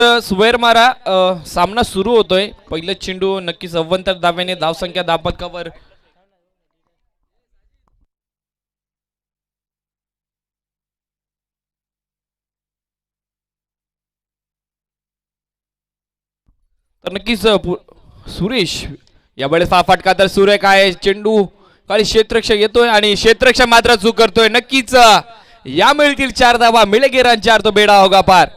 सुवेर मारा सामना सुरू होतोय. पहिलं चेंडू नक्कीच अव्वंतर धाव्याने धावसंख्या धापकावर. तर नक्कीच सुरेश यावेळेस हा फटका तर सुरेख आहे. चेंडू खाली क्षेत्ररक्षक येतोय आणि क्षेत्ररक्षक मात्र चूक करतोय. नक्कीच या मिळतील 4 धावा. मिळेल 4 तो बेडा होगा पार.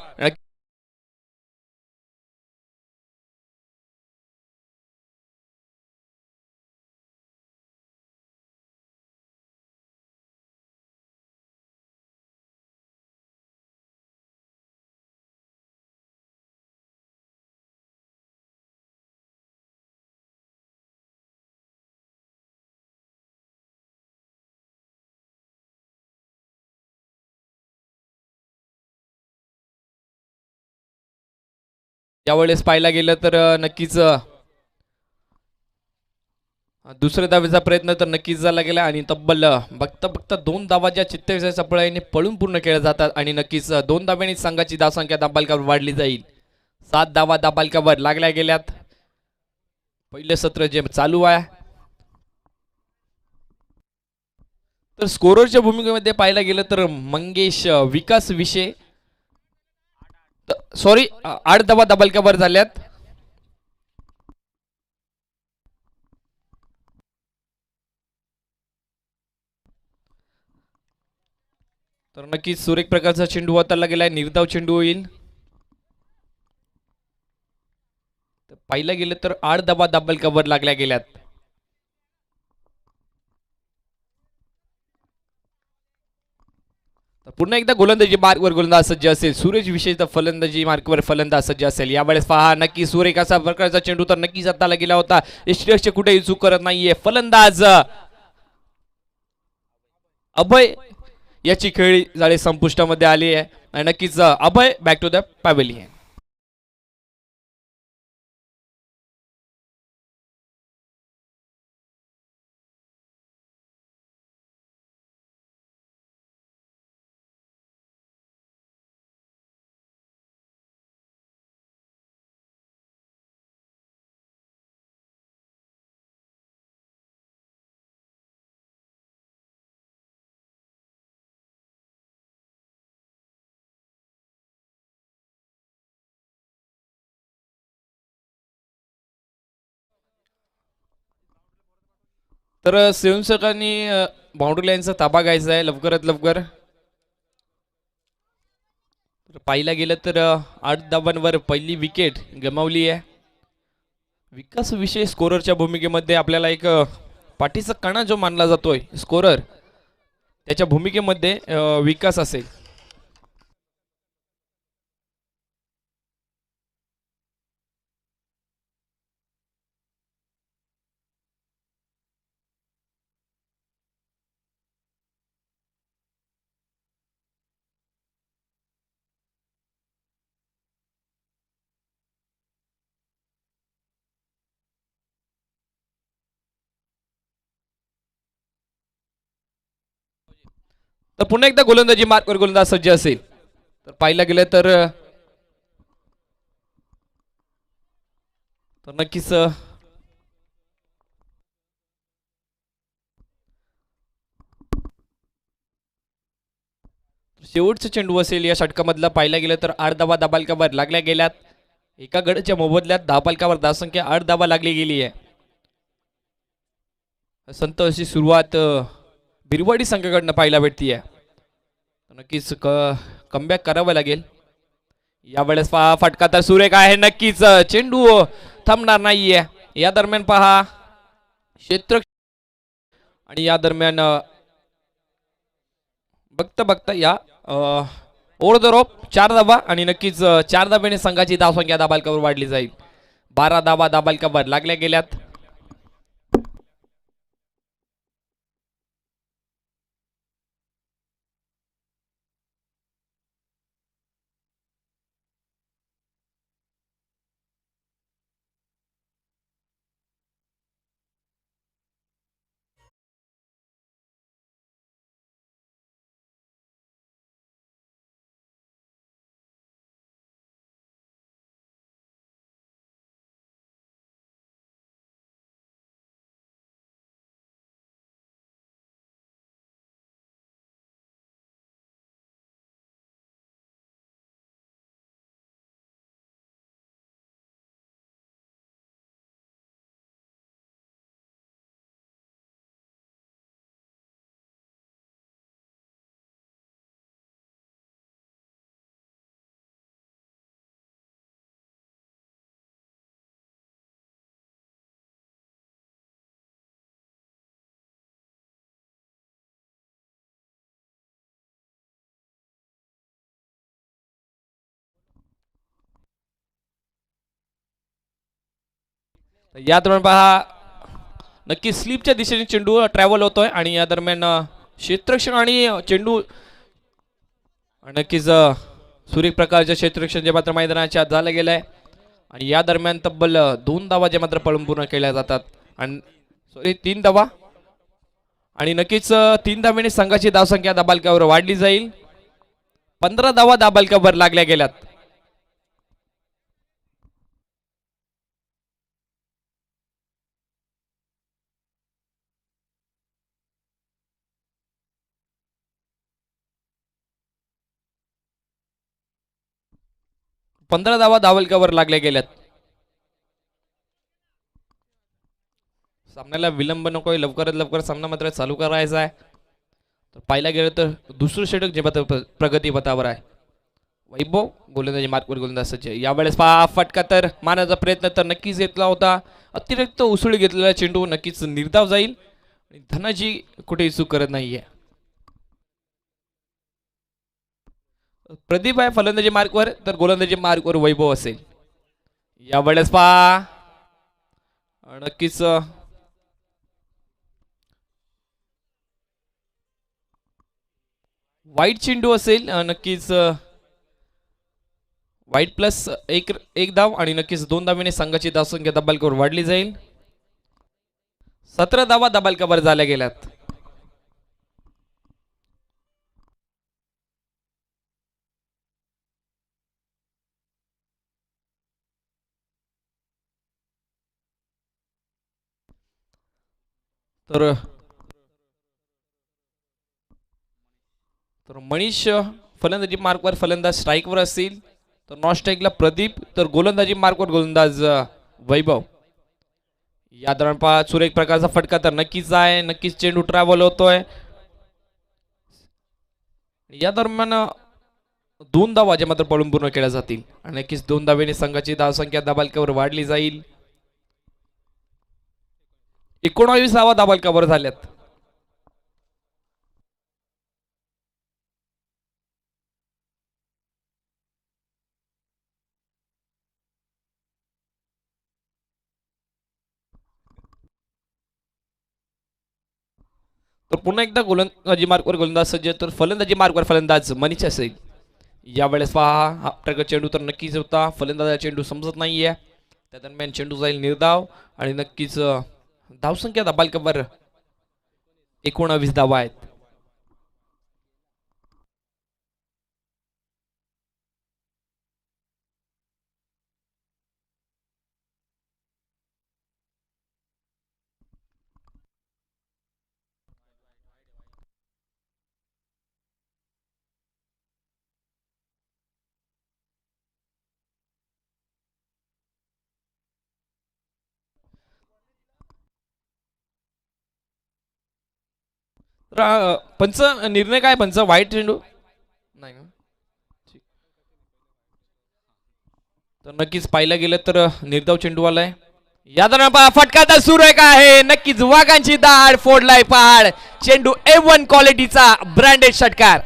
यावेळेस पाहायला गेलं तर नक्कीच दुसऱ्या धावेचा प्रयत्न तर नक्कीच झाला गेला आणि तब्बल बघता बघता 2 धावा ज्या चित्तेच्या पळाईने पळून पूर्ण केल्या जातात आणि नक्कीच 2 धाव्यांनी संघाची धावसंख्या दाबालकावर वाढली जाईल. 7 धावा दाबालकावर लागल्या गेल्यात. पहिले सत्र जे चालू आहे तर स्कोररच्या भूमिकेमध्ये पाहायला गेलं तर मंगेश विकास विषय सॉरी 8 धावा दाबालकावर झाल्यात. तर नक्कीच सुरेख प्रकारचा चेंडू हाताळला गेलाय. निर्धाव चेंडू होईल. पाहिलं गेलं तर 8 धावा दाबालकावर लागल्या गेल्यात. पुन्हा एकदा गोलंदाजी मार्कवर गोलंदाज सज्ज असेल. सूरज विशेषतः फलंदाजी मार्कवर फलंदाज सज्ज असेल. यावेळेस पहा नक्की सुरेख असा प्रकारचा चेंडू तर नक्कीच हाताला गेला होता. यष्टीरक्ष कुठेही चूक करत नाहीये. फलंदाज अभय याची खेळी जाळी संपुष्टामध्ये आली आहे आणि नक्कीच अभय बॅक टू द पॅव्हेलियन. तर स्वयंसेवकांनी बाउंड्री लाईनचा ताबा घ्यायचा आहे लवकरात लवकर. पाहिला गेलं तर 8 धावांवर पहिली विकेट गमावली आहे. विकास विषय स्कोररच्या भूमिकेमध्ये आपल्याला एक पाठीचा कणा जो मानला जातोय स्कोरर त्याच्या भूमिकेमध्ये विकास असेल. तर पुन्हा एकदा गोलंदाजी मार्कवर गोलंदाज सज्ज असेल. तर पाहिलं गेलं तर नक्कीच शेवटचं चेंडू असेल या षटकामधला. पाहिला गेलं तर 8 धावा दाबालकावर लागल्या गेल्यात. एका गडच्या मोबदल्यात धावपालकावर धावसंख्या 8 धावा लागली गेली आहे. संत अशी सुरुवात बिरवाडी संघाकडनं पाहायला भेटतीये. नक्कीच कमबॅक करावं लागेल. यावेळेस पहा फटका तर सुरेख आहे. नक्कीच चेंडू थांबणार नाहीये. या दरम्यान पहा क्षेत्र आणि या दरम्यान बघता बघता या ओव्हर द रोप 4 धावा आणि नक्कीच 4 धाब्याने संघाची धावसंख्या दाबालकावर वाढली जाईल. 12 धावा दाबालकावर लागल्या गेल्यात. या दरम्यान पहा नक्की स्लिपच्या दिशेने चेंडू ट्रॅव्हल होतोय आणि या दरम्यान क्षेत्ररक्षण आणि चेंडू नक्कीच सुरेख प्रकारच्या क्षेत्ररक्षण जे मात्र मैदानाच्या आत झालं गेलंय आणि या दरम्यान तब्बल 2 धावा जे मात्र पळून पूर्ण केल्या जातात आणि सॉरी 3 धावा आणि नक्कीच 3 धावेने संघाची धावसंख्या दाबालक्यावर वाढली जाईल. 15 धावा दाबालक्यावर लागल्या गेल्यात. पंधरा धावा दाबालक्यावर लागल्या गेल्यात. सामन्याला विलंब नकोय, लवकरात लवकर सामना मात्र चालू करायचा आहे. तर पाहायला गेलं तर दुसरं षटक जे प्रगती पथावर आहे. वैभव गोलंदाजी मार्कवर गोलंदाज सज्ज. यावेळेस पहा फटका तर मारण्याचा प्रयत्न तर नक्कीच घेतला होता. अतिरिक्त उसळी घेतलेला चेंडू नक्कीच निर्धाव जाईल. धनाजी कुठेही चूक करत नाहीये. प्रदीप आहे फलंदाजी मार्कवर तर गोलंदाजी मार्कवर वैभव असेल. यावेळेस पहा नक्कीच वाईट चेंडू असेल. नक्कीच वाईट प्लस एक धाव आणि नक्कीच 2 धावेने संघाची धावसंख्या दबालकावर वाढली जाईल. 17 धावा दबालकावर झाल्या गेल्यात. तर मनीष फलंदाजी मार्कवर फलंदाज स्ट्राईकवर असतील. तर नॉन स्ट्राईकला प्रदीप तर गोलंदाजी मार्कवर गोलंदाज वैभव. या दरम्यान पहा सुरेख प्रकारचा फटका तर नक्कीच आहे. नक्कीच चेंडू ट्रॅव्हल होतोय. या दरम्यान 2 धावा जे मात्र पळून पूर्ण केल्या जातील आणि नक्कीच 2 धावेने संघाची धावसंख्या दाबालक्यावर वाढली जाईल. 19 धावा दाबालक्यावर झाल्यात. तर पुन्हा एकदा गोलंदाजी मार्कवर गोलंदाज सज्ज. तर फलंदाजी मार्कवर फलंदाज मनीष असेल. यावेळेस पहा हा प्रकार चेंडू तर नक्कीच होता. फलंदाजा चेंडू समजत नाहीये. त्या दरम्यान चेंडू जाईल निर्धाव आणि नक्कीच धावसंख्या दाबालक्यावर 19 धावा आहेत. तर पंच निर्णय काय पंच वाईट चेंडू नाही ना. तर नक्कीच पाहिलं गेलं तर निर्धाव चेंडू आलाय. या दरम्यान पहा फटका तर सुरेख आहे. नक्कीच वाघांची दाढ फोडलाय पहाड. चेंडू A1 क्वालिटीचा ब्रँडेड षटकार.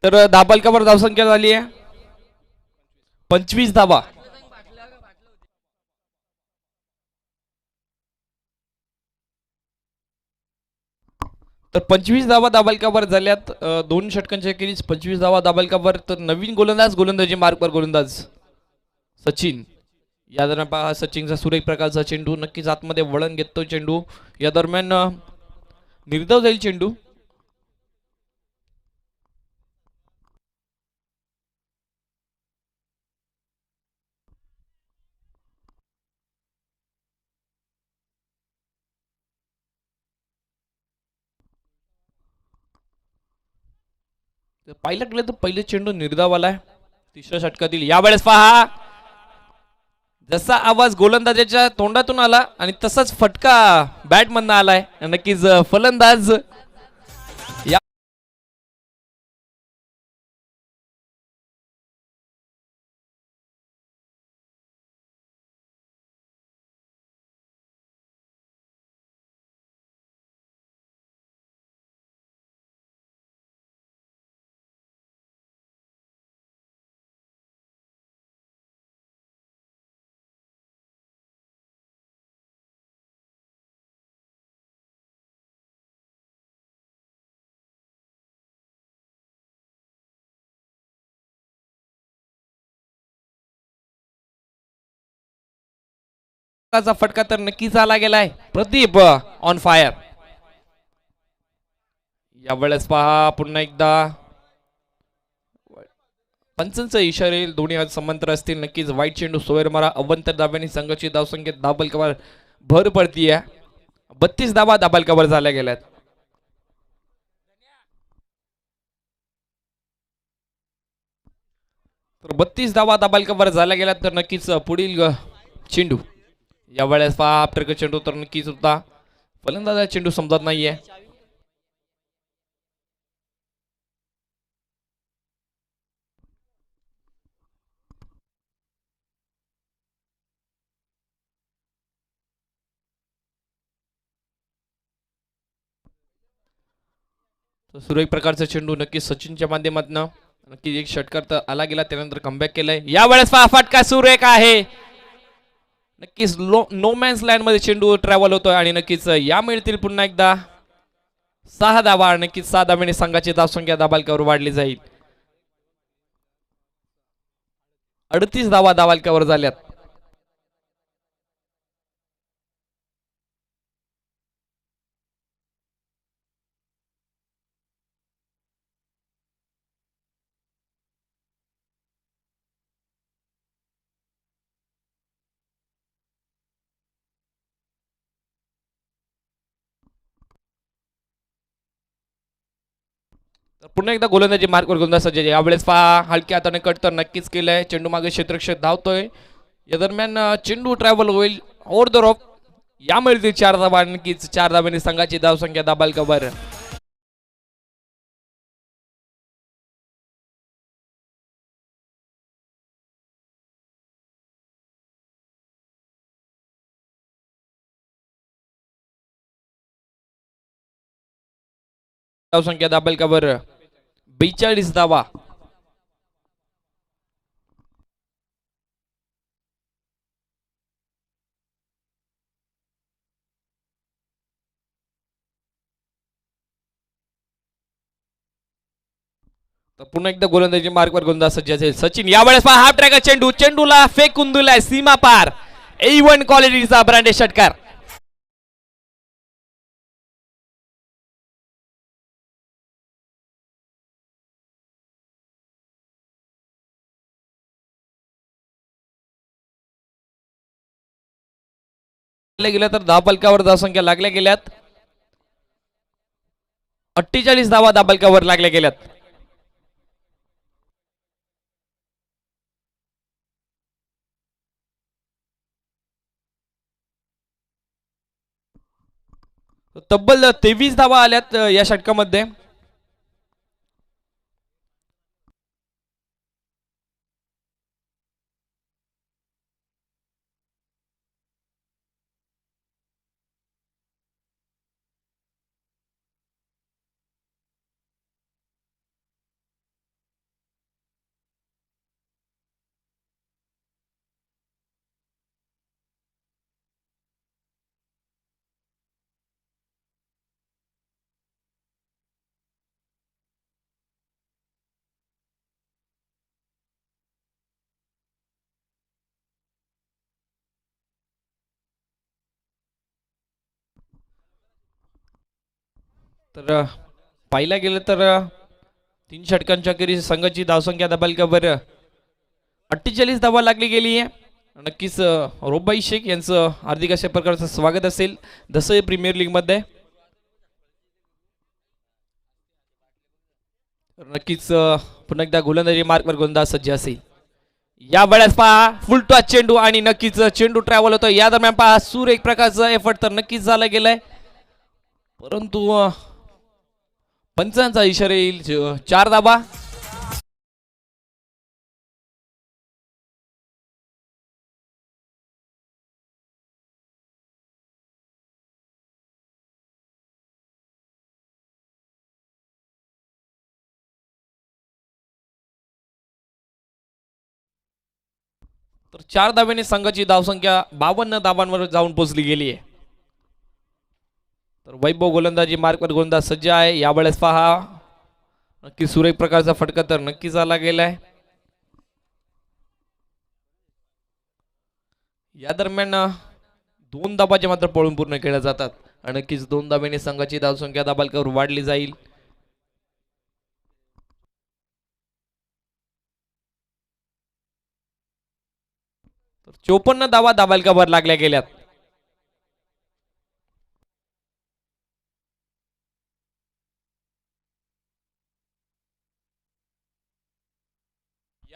तर दाबालकावर धावसंख्या झाली आहे 25 धावा. तर 25 धावा दाबालकावर झाल्यात. दोन षटकांच्या अखेरीस 25 धावा दाबालकावर. तर नवीन गोलंदाजी मार्कवर गोलंदाज सचिन. या दरम्यान पहा सचिनचा सुरेख प्रकारचा चेंडू, नक्कीच आतमध्ये वळण घेतो चेंडू. या दरम्यान निर्धाव जाईल चेंडू. पाहिलं गेलं तर पहिले चेंडू निर्धाव आलाय तिसऱ्या षटकातील. यावेळेस पहा जसा आवाज गोलंदाजाच्या तोंडातून आला आणि तसाच फटका बॅट मधनं आलाय. नक्कीच फलंदाज या फटका तर नक्कीच आला गेलाय. Pradeep on fire. यावेळेस पहा पुन्हा एकदा पंचांचा इशारा येईल. दोन्ही हात समांतर असतील. नक्कीच वाईट चेंडू सोयर मारा. अवंतर दाब्याने संघाची धावसंख्येत दाबलकावर भर पडतीये. 32 धावा दाबलकावर झाल्या गेल्यात. तर 32 धावा दाबलकावर झाल्या गेल्यात. तर नक्कीच पुढील चेंडू यावेळेस पहा आफ्टर चेंडू तर नक्कीच होता. फलंदाजा चेंडू समजत नाहीये. सुरेख प्रकारचा चेंडू नक्कीच सचिनच्या माध्यमातून नक्कीच एक षटकार तर आला गेला. त्यानंतर कमबॅक केलाय. यावेळेस पहा फटका सुरेख आहे. नक्कीच नो मॅन्स लँड मध्ये चेंडू ट्रॅव्हल होतोय आणि नक्कीच या मिळतील पुन्हा एकदा 6 धावा. नक्कीच 6 धाव्याने संघाची धावसंख्या दाबालकावर वाढली जाईल. 38 धावा दाबालकावर झाल्यात. पुन्हा एकदा गोलंदाजी मार्कवर गोलंदाज सज्ज. यावेळेस पहा हलक्या हाताने कट तर नक्कीच केलंय. चेंडू मागे क्षेत्रक्षेत्र धावतोय. या दरम्यान चेंडू ट्रॅव्हल होईल ओव्हर द रॉप. या मिळतील 4 धावा. नक्कीच 4 धाव्याने संघाची धावसंख्या दाबालकावर. धावसंख्या दाबालकावर 42 धावा. पुन्हा एकदा गोलंदाजी मार्कवर गोलंदाज सज्ज असेल सचिन. यावेळेस पहा हाफ ट्रॅक चेंडू. चेंडूला फेकून दिलाय सीमा पार. A1 क्वालिटीचा ब्रँडेड षटकार. गेल्या तर धावपलकावर धावसंख्या लागल्या गेल्यात. 48 धावा धावपलकावर लागल्या गेल्यात. तब्बल 23 धावा आल्यात या षटकामध्ये. तर पाहिला गेलं तर 3 षटकांच्या अखेरीस संघाची धावसंख्या दबालकावर 48 धावा लागली गेली आहे. नक्कीच रोबाई शेख यांचं हार्दिक अशा प्रकारचं स्वागत असेल दसई प्रीमियर लीग मध्ये. नक्कीच पुन्हा एकदा गोलंदाजी मार्कवर गोलंदाज सज्ज असेल. या वेळेस पहा फुल टॉस चेंडू आणि नक्कीच चेंडू ट्रॅव्हल होतो. या दरम्यान पहा सूर एक प्रकारचा एफर्ट तर नक्कीच झाला गेलाय, परंतु पंचांचा इशारा येईल 4 धावा. तर 4 धाव्याने संघाची धावसंख्या 52 धावांवर जाऊन पोहोचली गेली आहे. तर वैभव गोलंदाजी मार्कवर गोलंदाज सज्ज आहे. यावेळेस पहा नक्की सुरेख प्रकारचा फटका तर नक्की झाला गेलाय. या दरम्यान 2 धाबाचे मात्र पळून पूर्ण केल्या जातात आणि नक्कीच 2 धाब्याने संघाची धावसंख्या दाबालकावर वाढली जाईल. तर 54 धावा दाबालकावर लागल्या गेल्यात.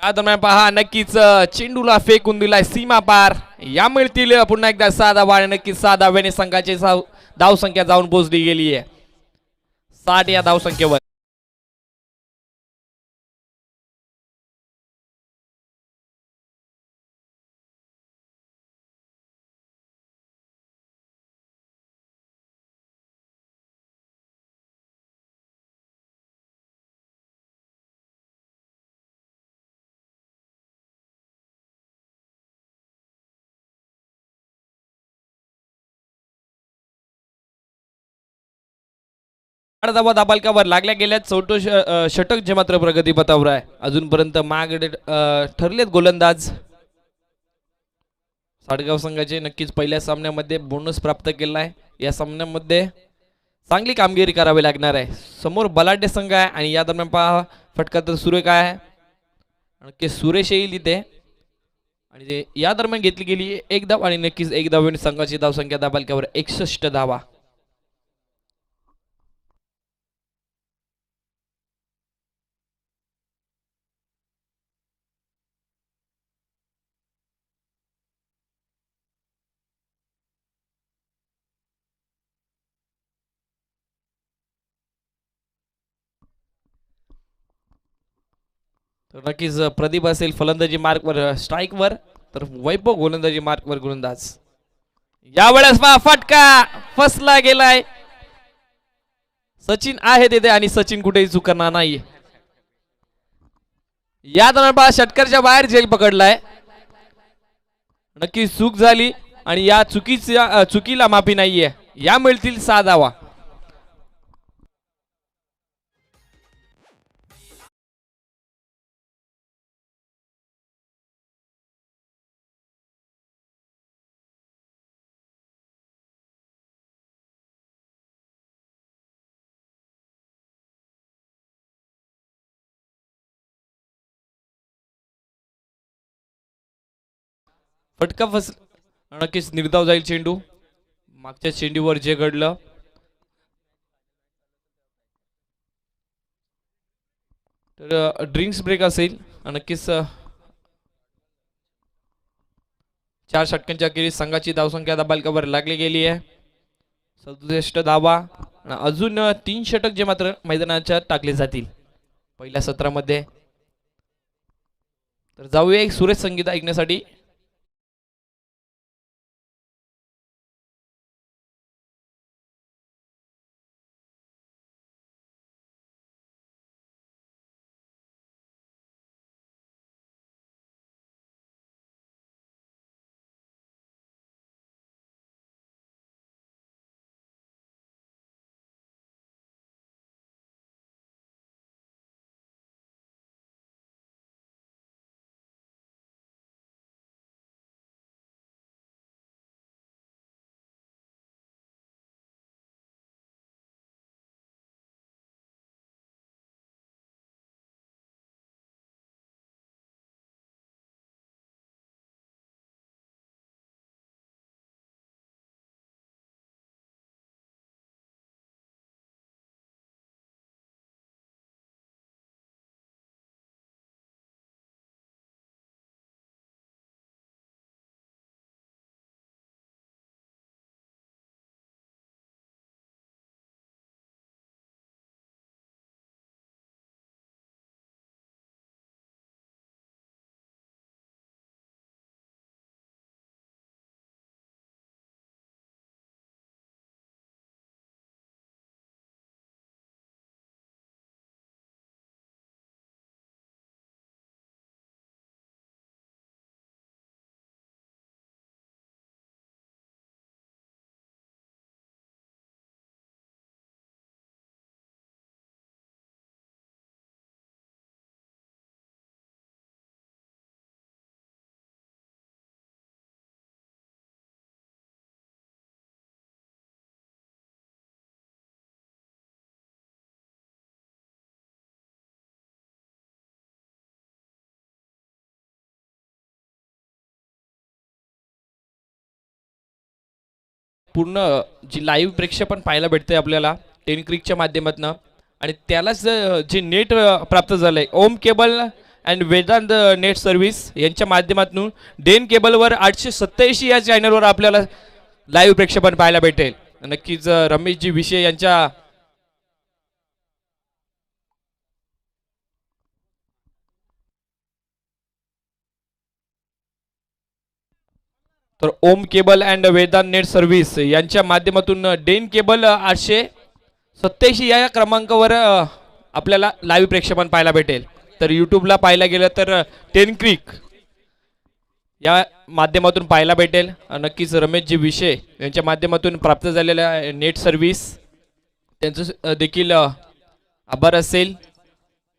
या दरम्यान पहा नक्कीच चेंडूला फेकून दिलाय सीमा पार. या मिळतील पुन्हा एकदा 6 धावा आणि नक्कीच 6 धाव्याने संघाची धावसंख्या जाऊन पोहोचली गेली आहे 60 या धावसंख्येवर. धावा दाबालकावर लागल्या गेल्यात. चौथं षटक जे मात्र प्रगतीपथावर आहे. अजूनपर्यंत मागडे ठरलेत गोलंदाज. साडगाव संघाचे नक्कीच पहिल्या सामन्यामध्ये बोनस प्राप्त केला आहे. या सामन्यामध्ये चांगली कामगिरी करावी लागणार आहे. समोर बलाढ्य संघ आहे आणि या दरम्यान पहा फटका तर सुरेख आहे. नक्की सुरेश येईल इथे आणि या दरम्यान घेतली गेली 1 धाव आणि नक्कीच 1 धावेने संघाची धावसंख्या दाबालकावर 61 धावा. तर नक्कीच प्रदीप असेल फलंदाजी मार्कवर स्ट्राईकवर, तर वैभव गोलंदाजी मार्कवर गोलंदाज. यावेळेस पहा फटका फसला गेलाय. सचिन आहे तिथे आणि सचिन कुठेही चुकणार नाही. या दरम्यान पहा षटकाच्या बाहेर झेल पकडलाय. नक्की चूक झाली आणि या चुकीला माफी नाहीये. या मिळतील 6 धावा. फटका नक्कीच निर्धाव जाईल चेंडू. मागच्या चेंडूवर जे घडलं तर ड्रिंक्स ब्रेक असेल. नक्कीच 4 षटकांच्या अखेरीस संघाची धावसंख्या दाबालकावर लागली गेली आहे 67 धावा. अजून 3 षटक जे मात्र मैदानाच्या टाकले जातील पहिल्या सत्रामध्ये. तर जाऊया एक सुरेश संगीत ऐकण्यासाठी. पूर्ण जी लाईव्ह प्रेक्षेपण पाहायला भेटते आपल्याला टेन क्रिकच्या माध्यमातून आणि त्यालाच जे नेट प्राप्त झालंय Om cable and Vedant net service यांच्या माध्यमातून डेन केबलवर 887 या चॅनलवर आपल्याला लाईव्ह प्रेक्षेपण पाहायला भेटेल. नक्कीच रमेशजी विषय यांच्या तर Om cable and Vedant net service यांच्या माध्यमातून डेन केबल 887 या क्रमांकावर आपल्याला लाईव्ह प्रेक्षेपण पाहायला भेटेल. तर यूट्यूबला पाहायला गेलं तर टेन क्रिक या माध्यमातून पाहायला भेटेल. नक्कीच रमेशजी विषय यांच्या माध्यमातून प्राप्त झालेल्या नेट सर्व्हिस त्यांचं देखील आभार असेल.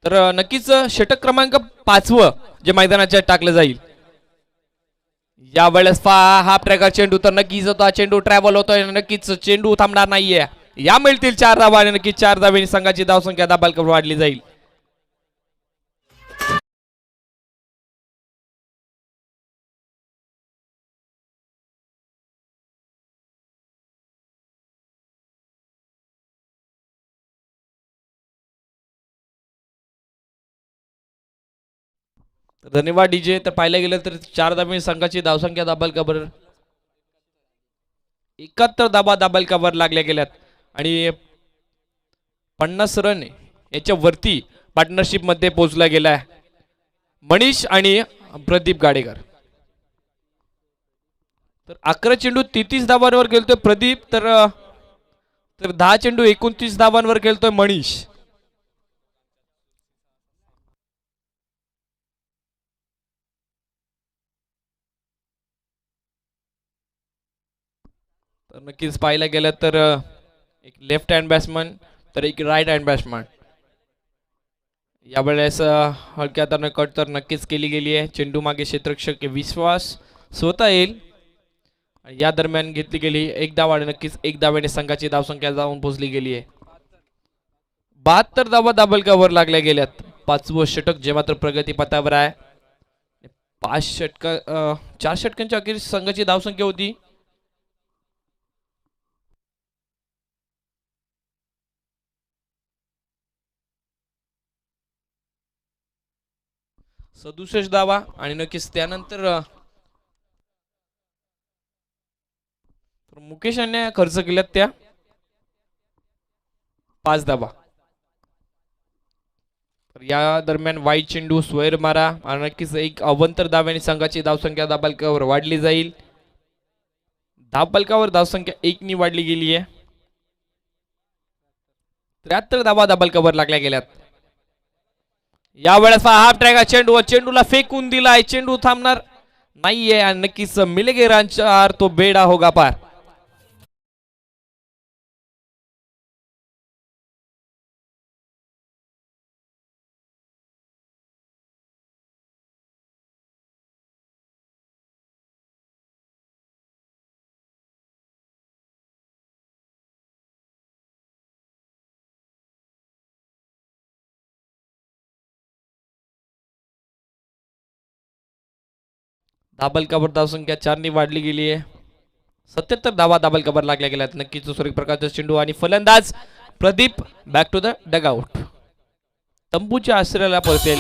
तर नक्कीच षटक क्रमांक 5 जे मैदानाच्या टाकलं जाईल यावेळेस हा प्रकार चेंडू तर नक्कीच होता. चेंडू ट्रॅव्हल होतोय नक्कीच चेंडू थांबणार नाहीये. या मिळतील 4 धावा आणि नक्कीच 4 धावेने संघाची धावसंख्या दाबालकर वाढली जाईल. धन्यवाद डीजे. तर पाहायला गेलं तर 4 धावेने संघाची धावसंख्या दाबालकर 71 धावा दाबालकावर लागल्या गेल्यात आणि 50 रन याच्या वरती पार्टनरशिप मध्ये पोहोचला गेलाय मनीष आणि प्रदीप गाडेकर. तर 11 चेंडू 33 धावांवर खेळतोय प्रदीप तर 10 चेंडू 29 धावांवर खेळतोय मनीष. तर नक्कीच पाहायला गेलं तर एक लेफ्ट हँड बॅट्समन तर एक राईट हँड बॅट्समन यावेळेस हलक्या हाताने कट तर नक्कीच केली गेली आहे. चेंडू मागे क्षेत्ररक्षक विश्वास स्वतः येईल या दरम्यान घेतली गेली एक धाव आणि नक्कीच एक धावेने संघाची धावसंख्या जाऊन पोहोचली गेली आहे. 72 धावा दाबलकावर लागल्या गेल्यात. 5वं षटक जे मात्र प्रगती पथावर आहे. 4 षटकांच्या अखेर संघाची धावसंख्या होती 67 धावा आणि नक्कीच त्यानंतर मुकेश यांनी खर्च केल्यात त्या 5 धावा. या दरम्यान वाईट चेंडू स्वेर मारा आणि नक्कीच एक अवंतर धाव्याने संघाची धावसंख्या दाबालकावर वाढली जाईल. धावफलकावर धावसंख्या 1 नी वाढली गेली आहे. 73 धावा दाबालकावर लागल्या गेल्यात. यावेळेस हाफ ट्रॅक चेंडूला फेकून दिलाय. चेंडू थांबणार नाहीये आणि नक्कीच मिलेगेरांच्या तो बेडा होगा पार. दाबलकावर धावसंख्या 4 नी वाढली गेली आहे. 77 धावा दाबलकावर लागल्या गेल्यात. नक्कीच दुसऱ्या प्रकारचा चेंडू आणि फलंदाज Pradeep back to the dugout तंबूच्या आश्रयाला पोहोचेल.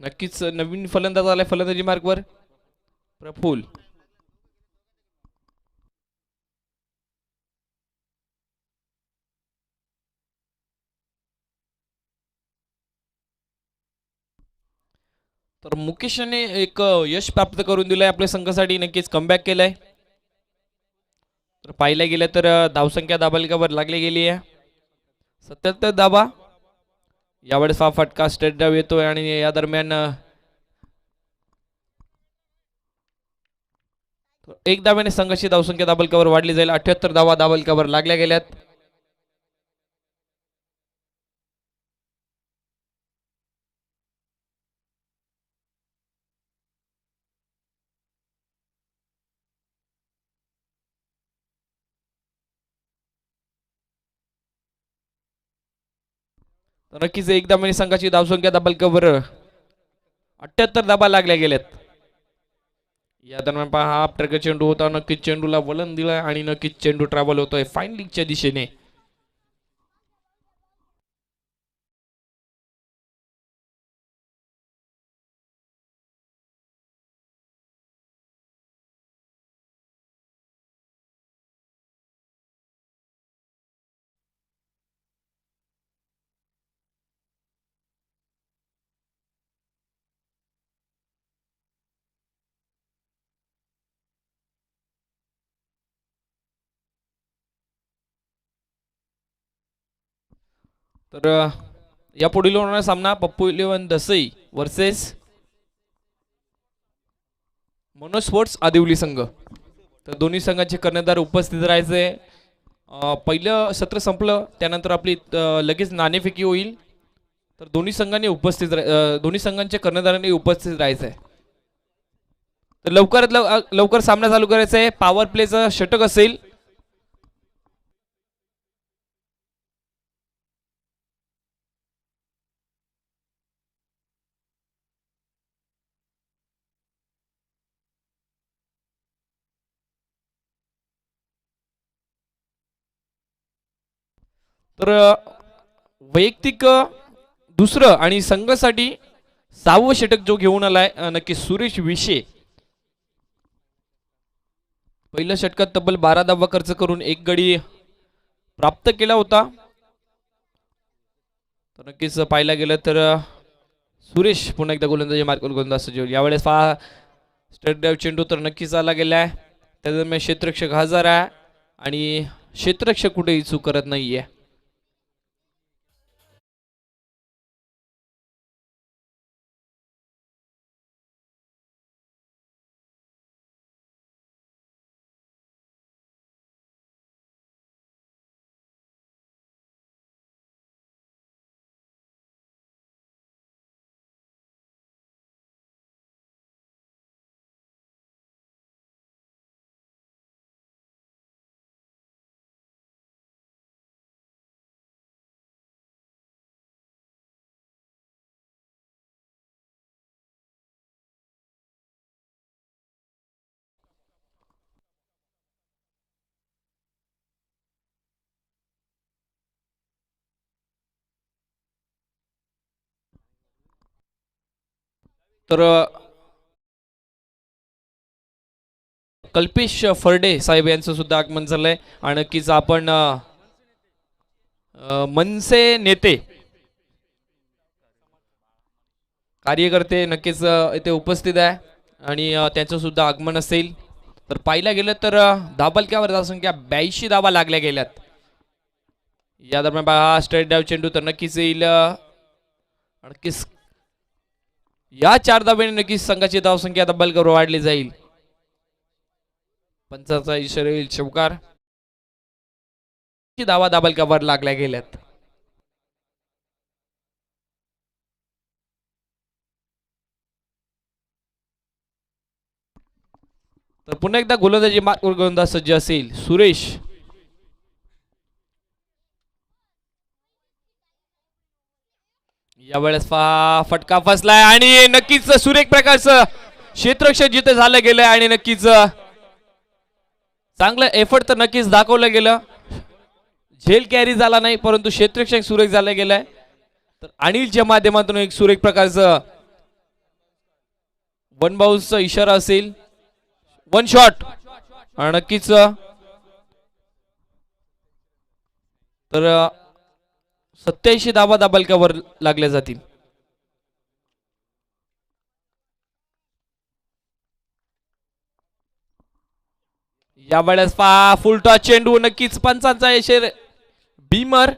नक्कीच नवीन फलंदाज आलाय फलंदाजी मार्कवर प्रफुल. तर मुकेशने एक यश प्राप्त करून दिलंय आपल्या संघासाठी, नक्कीच कमबॅक केलंय. तर पाहिलं गेलं तर धावसंख्या दाबालिकावर लागली गेली आहे 77 धाबा. यावेळेस हा फटका स्ट्रेट डाव येतोय आणि या दरम्यान एक धाव्याने संघाची धावसंख्या दाबालिकावर वाढली जाईल. 78 धावा दाबालिकावर लागल्या गेल्यात. तर नक्कीच एक धाव्याने संघाची धावसंख्या दाबालिकावर 78 धाबा लागल्या गेल्यात. या दरम्यान पहा हा ट्रॅकर चेंडू होता, नक्कीच चेंडूला वलन दिलाय आणि नक्कीच चेंडू ट्रॅव्हल होतोय फाईन लीगच्या दिशेने. तर या पुढील होणारा सामना Pappu eleven Dasai versus Manoj sports Adivali संघ. तर दोन्ही संघाचे कर्णधार उपस्थित राहायचे. पहिलं सत्र संपलं त्यानंतर आपली लगेच नाणेफेकी होईल. तर दोन्ही संघांच्या कर्णधारांनी उपस्थित राहायचं आहे. तर लवकरात लवकर सामना चालू करायचा आहे. पॉवर प्लेचं षटक असेल. तर वैयक्तिक दुसरं आणि संघासाठी 6वं षटक जो घेऊन आलाय नक्की सुरेश विशे. पहिल्या षटकात तब्बल 12 धावा खर्च करून एक गडी प्राप्त केला होता. तर नक्कीच पाहायला गेलं तर सुरेश पुन्हा एकदा गोलंदाजी मार्कवर गोलंदाज सजीव. यावेळेस पहा स्ट्रेट ड्राइव्ह चेंडू तर नक्कीच आला गेलाय. त्या दरम्यान क्षेत्ररक्षक हजर आहे आणि क्षेत्ररक्षक कुठेही चूक करत नाहीये. तर कल्पेश फर्डे साहेब यांचं सुद्धा आगमन झालंय आणि नक्कीच आपण मनसे नेते कार्यकर्ते नक्कीच इथे उपस्थित आहे आणि त्यांचं सुद्धा आगमन असेल. तर पाहिलं गेलं तर धाबालिकावर धावसंख्या 82 धावा लागल्या गेल्यात. या दरम्यान हा स्ट्रेट डाव चेंडू तर नक्कीच येईल. नक्कीच या 4 धाब्याने नक्कीच संघाची धावसंख्या धाबालिकावर वाढली जाईल. पंचाचा इशारा येईल चौकार. धावा धाबालिकावर लागल्या गेल्यात. तर पुन्हा एकदा गोलंदाजी मार्कवर गोलंदाज सज्ज असेल सुरेश. यावेळेस फटका फसलाय आणि नक्कीच सुरेख प्रकारचं क्षेत्ररक्षक जिथे झालं गेलंय आणि नक्कीच चांगलं एफर्ट तर नक्कीच दाखवलं गेलं. झेल कॅरी झाला नाही परंतु क्षेत्ररक्षक सुरेख झालं गेलाय. तर अनिलच्या माध्यमातून एक सुरेख प्रकारचं वन बाउन्सचा इशारा असेल. वन शॉट नक्कीच. तर 87 धावा धाबालिकावर लागल्या जातील. यावेळेस फुलटॉस चेंडू नक्कीच पंचांचा यशेर बीमर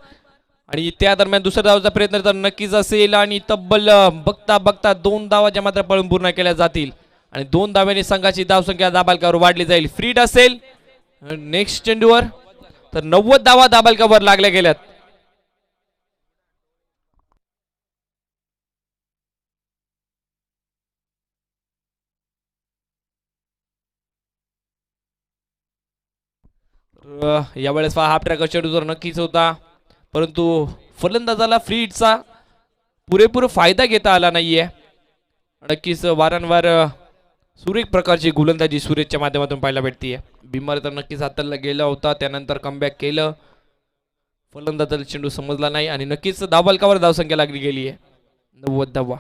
आणि त्या दरम्यान दुसऱ्या धावाचा प्रयत्न तर नक्कीच असेल आणि तब्बल बघता बघता 2 धावाच्या मात्र पळून पूर्ण केल्या जातील आणि 2 धाव्यांनी संघाची धावसंख्या दाबालकावर वाढली जाईल. फ्रीड असेल नेक्स्ट चेंडूवर तर 90 धावा दाबालकावर लागल्या गेल्यात. यावेळेस हाफ ट्रॅक चेंडू तर नक्कीच होता परंतु फलंदाजाला फ्रीडचा पुरेपूर फायदा घेता आला नाहीये. नक्कीच वारंवार सुरेख प्रकारची गोलंदाजी सुरेशच्या माध्यमातून पाहायला भेटतीये. बिमार तर नक्कीच हाताला गेला होता त्यानंतर कमबॅक केलं. फलंदाजाला चेंडू समजला नाही आणि नक्कीच धावबालकावर धावसंख्या लागली गेली आहे 90 धावा.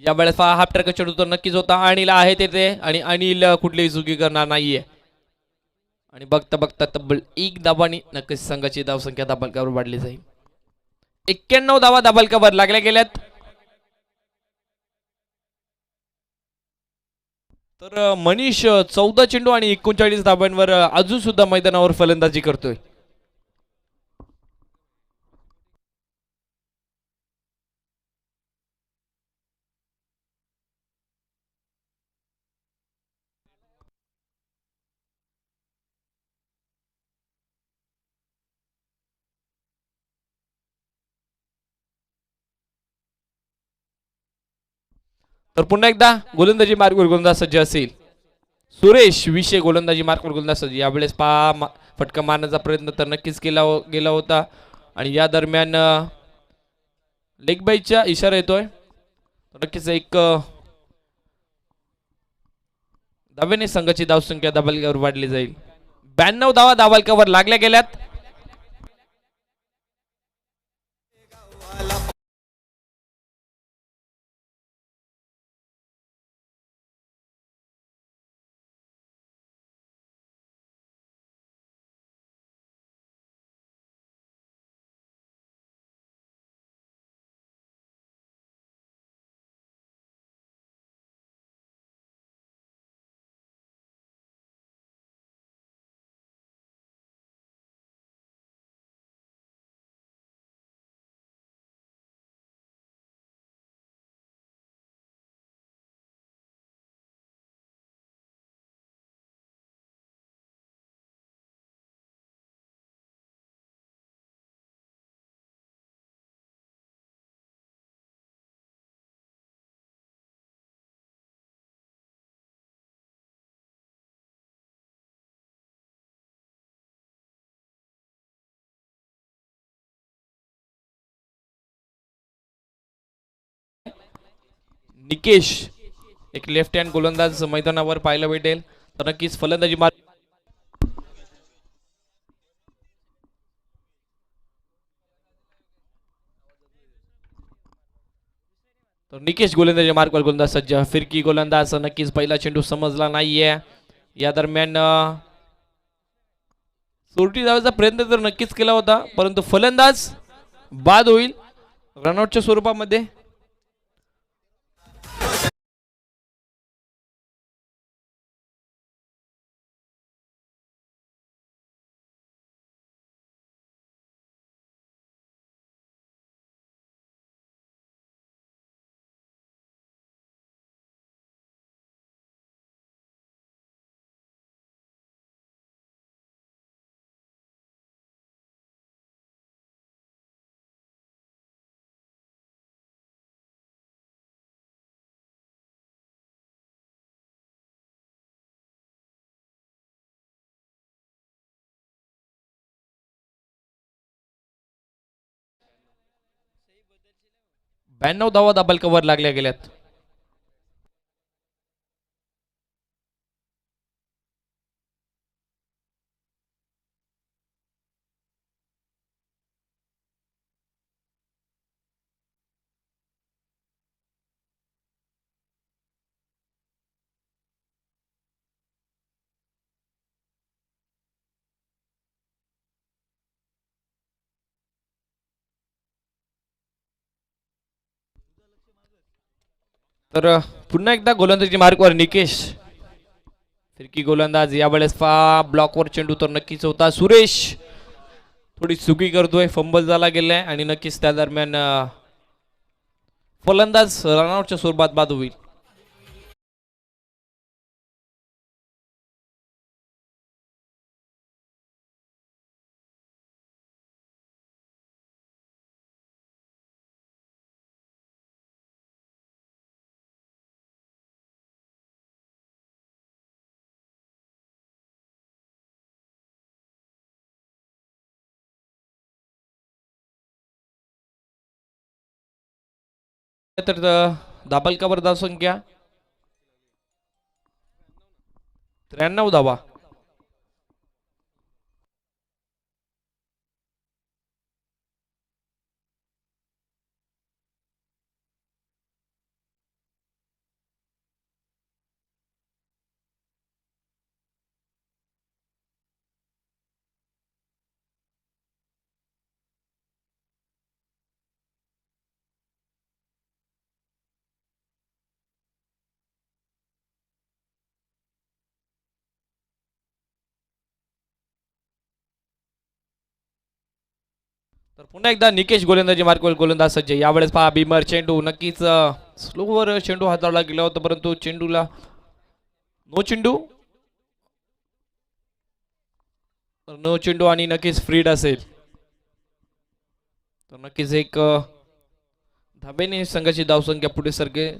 यावेळेस हाफ ट्रॅक चेंडू तर नक्कीच होता. अनिल आहे तेथे आणि अनिल कुठलीही चुकी करणार नाहीये आणि बघता बघता तब्बल 1 धावानी नक्कीच संघाची धावसंख्या धावबालकावर वाढली जाईल. 91 धावा धावबालकावर लागल्या गेल्यात. तर मनीष 14 चेंडू आणि 39 धाब्यांवर अजून सुद्धा मैदानावर फलंदाजी करतोय. तर पुन्हा एकदा गोलंदाजी मार्गवर गोलंदाज सज्ज असेल. सुरेश विषय गोलंदाजी मार्गवर गोलंदाज सज्ज. यावेळेस फटका मारण्याचा प्रयत्न तर नक्कीच गेला होता आणि या दरम्यान लेग बाईच्या इशारा येतोय. नक्कीच एक धाव्याने संघाची धावसंख्या धावबालकावर वाढली जाईल. 92 धावा धावबालकावर लागल्या गेल्यात. निकेश एक लेफ्ट हँड गोलंदाज मैदानावर पाहायला भेटेल. तर नक्कीच फलंदाजी मार्ग तर निकेश गोलंदाजी मार्गवर गोलंदाज सज्ज. फिरकी गोलंदाज नक्कीच पहिला चेंडू समजला नाहीये. या दरम्यान सोरटी धावायचा प्रयत्न तर नक्कीच केला होता परंतु फलंदाज बाद होईल रनआउटच्या स्वरूपामध्ये. ब्याण्णव धावा धाबालकावर लागल्या गेल्यात. तर पुन्हा एकदा गोलंदाजी मार्कवर निकेश. फिरकी गोलंदाज यावेळेस ब्लॉकवर चेंडू तर नक्कीच होता. सुरेश थोडी चुकी करतोय, फंबल झाला गेलाय आणि नक्कीच त्या दरम्यान फलंदाज रनआउटच्या स्वरूपात बाद होईल. तर दाबलकावर धाव संख्या 93 धावा. तर पुन्हा एकदा निकेश गोलंदाजी मार्कवर गोलंदाज सज्ज. यावेळेस भीमर चेंडू नक्कीच स्लोवर चेंडू हाताळला गेला होता, परंतु चेंडूला नो चेंडू आणि नक्कीच फ्रीड असेल तर नक्कीच एक धाब्याने संघाची धावसंख्या पुढे सरके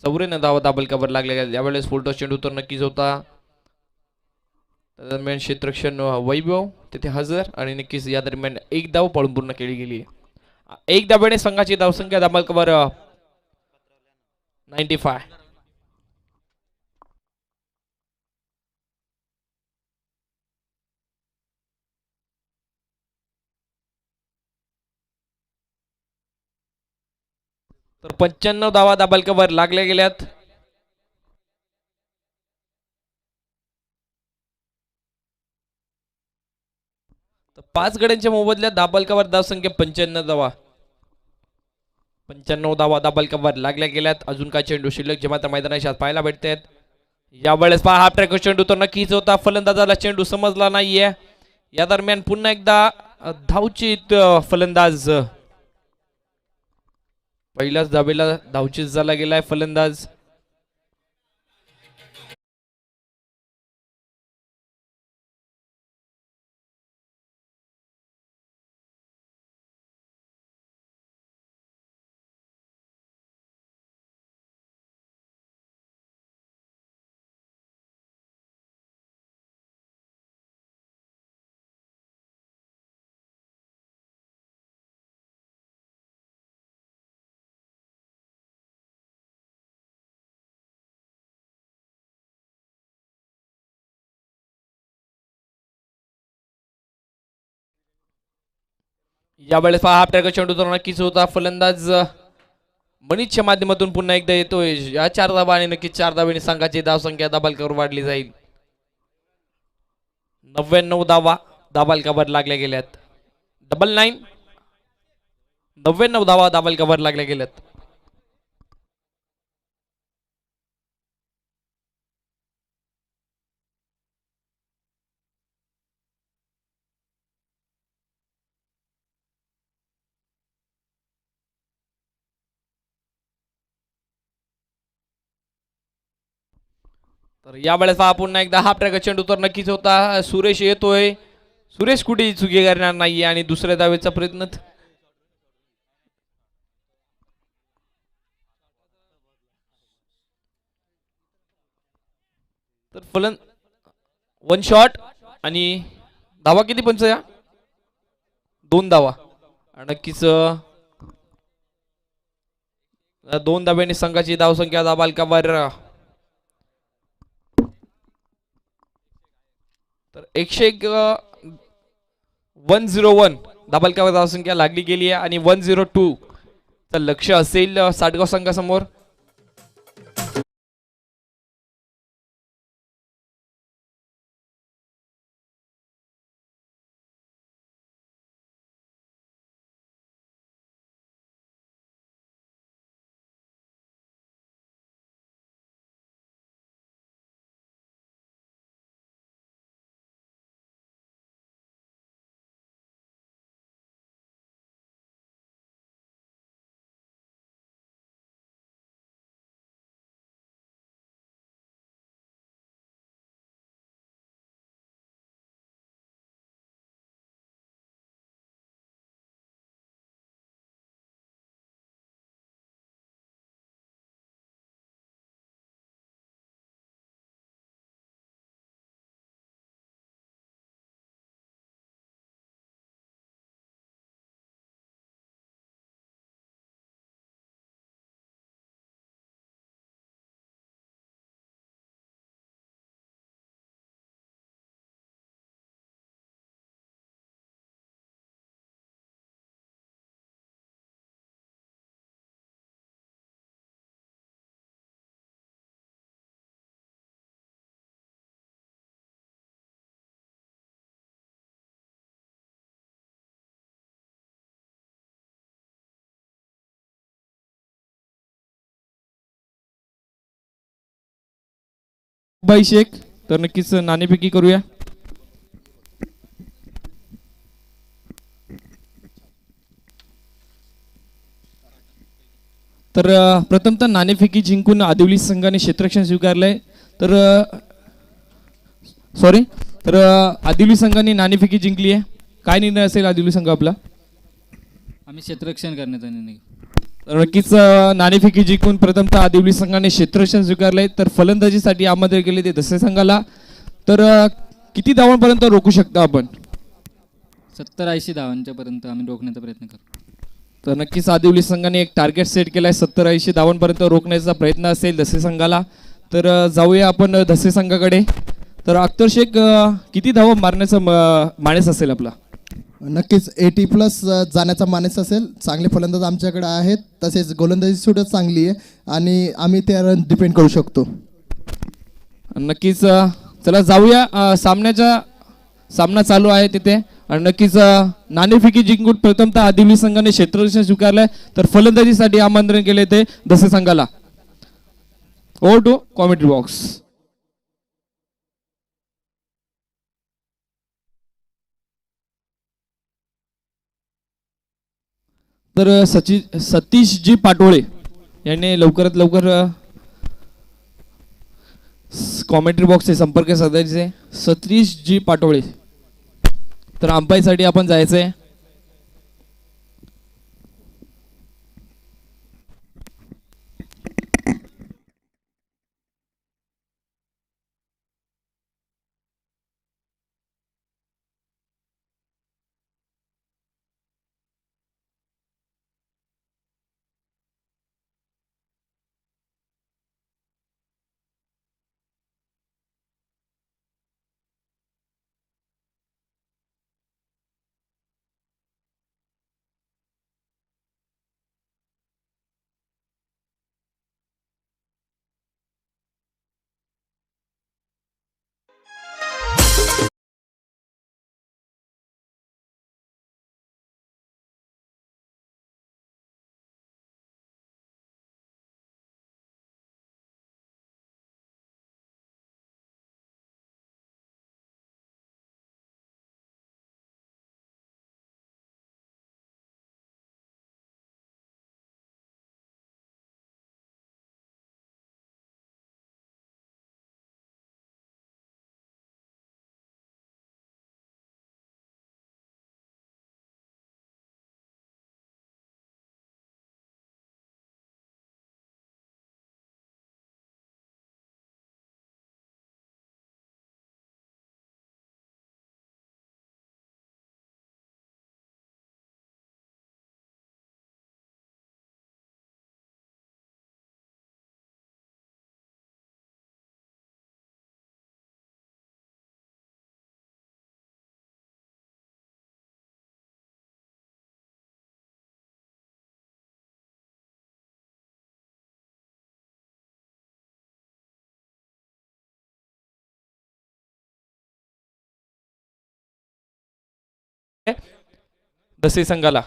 94 धावा दाबलकावर लागल्या गेल्या. यावेळेस फुलटॉस चेंडू तर नक्कीच होता. दरम्यान क्षेत्ररक्षण वैभव तिथे हजर आणि नक्कीच या दरम्यान एक धाव पळून पूर्ण केली गेली. एक धाब्याने संघाची धावसंख्या दाबलकावर 95. तर 95 धावा दाबलकावर लागल्या गेल्यात. तर 5 गड्यांच्या मोबदल्यात दाबलकावर धावसंख्या 95 धावा. 95 धावा दाबलकावर लागल्या गेल्यात. अजून काय चेंडू शिल्लक जे मात्र मैदानाच्या पाहायला भेटतात. यावेळेस हा ट्रॅक चेंडू तर नक्कीच होता. फलंदाजाला चेंडू समजला नाहीये. या दरम्यान पुन्हा एकदा धावचीत फलंदाज. पहिल्याच धावेला धावचीत झाला गेलाय फलंदाज. यावेळेस हा ट्रॅक चेंडू तर नक्कीच होता. फलंदाज मनीषच्या माध्यमातून पुन्हा एकदा येतोय. या 4 धावा आणि नक्कीच 4 धावेने संघाची धावसंख्या दाबलकावर वाढली जाईल. 99 धावा दाबलकावर लागल्या गेल्यात. 99 धावा दाबलकावर लागल्या गेल्यात. तर यावेळेस पुन्हा एकदा हा ट्रॅक चेंडू तर नक्कीच होता. सुरेश येतोय. सुरेश कुठे चुकी करणार नाहीये आणि दुसऱ्या धावेचा प्रयत्न. तर फलन 1 शॉट आणि धावा किती पंच या 2 धावा. नक्कीच 2 धाब्याने संघाची धावसंख्या दाबालकावर तर 101 दाबालकावर धावसंख्या लागली गेली आहे आणि 102 तर लक्ष असेल साटगाव संघासमोर. बाई शेख. तर नक्कीच नाणेफेकी करूया. तर प्रथमतः नाणेफेकी जिंकून आदिवली संघाने क्षेत्ररक्षण स्वीकारलंय. तर सॉरी. तर आदिवली संघाने नाणेफेकी जिंकली आहे. काय निर्णय असेल आदिवली संघ आपला? आम्ही क्षेत्ररक्षण करण्याचा निर्णय घेऊ. तर नक्कीच नाणेफेकी जिंकून प्रथमतः आदिवली संघाने क्षेत्ररक्षण स्वीकारलंय. तर फलंदाजीसाठी आमंत्रित केले ते दसे संघाला. तर किती धावांपर्यंत रोखू शकता आपण? 70-80 धावांच्या पर्यंत आम्ही रोखण्याचा प्रयत्न करू. तर नक्कीच आदिवली संघाने एक टार्गेट सेट केलाय. 70-80 धावांपर्यंत रोखण्याचा प्रयत्न असेल दसे संघाला. तर जाऊया आपण दसे संघाकडे. तर अख्तर शेख किती धावा मारण्याचा माणूस असेल आपला? नक्कीच 80+ जाण्याचा मानस असेल. चांगले फलंदाज आमच्याकडे आहेत, तसेच गोलंदाजी सुद्धा चांगली आहे आणि आम्ही त्यावर डिपेंड करू शकतो. नक्कीच चला जाऊया. सामना चालू आहे तिथे आणि नक्कीच नाणेफेकी जिंकून प्रथमतः आदिवली संघाने क्षेत्ररक्षण स्वीकारलंय. तर फलंदाजीसाठी आमंत्रण केले ते दसे संघाला. Over to commentary box. तर सतीशजी पाटोळे यांनी लवकरात लवकर कॉमेंट्री बॉक्सचे संपर्क साधायचे. सतीशजी पाटोळे. तर अंपायरसाठी आपण जायचंय. दसे संघाला.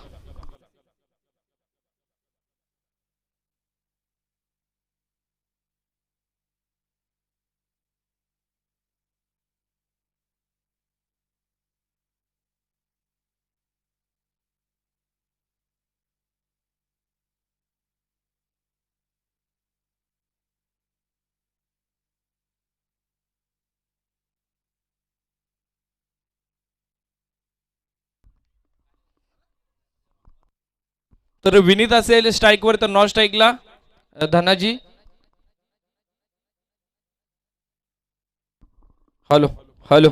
तर विनीत असेल स्ट्राईकवर. तर नॉन स्ट्राईकला Dhanaji. Hello hello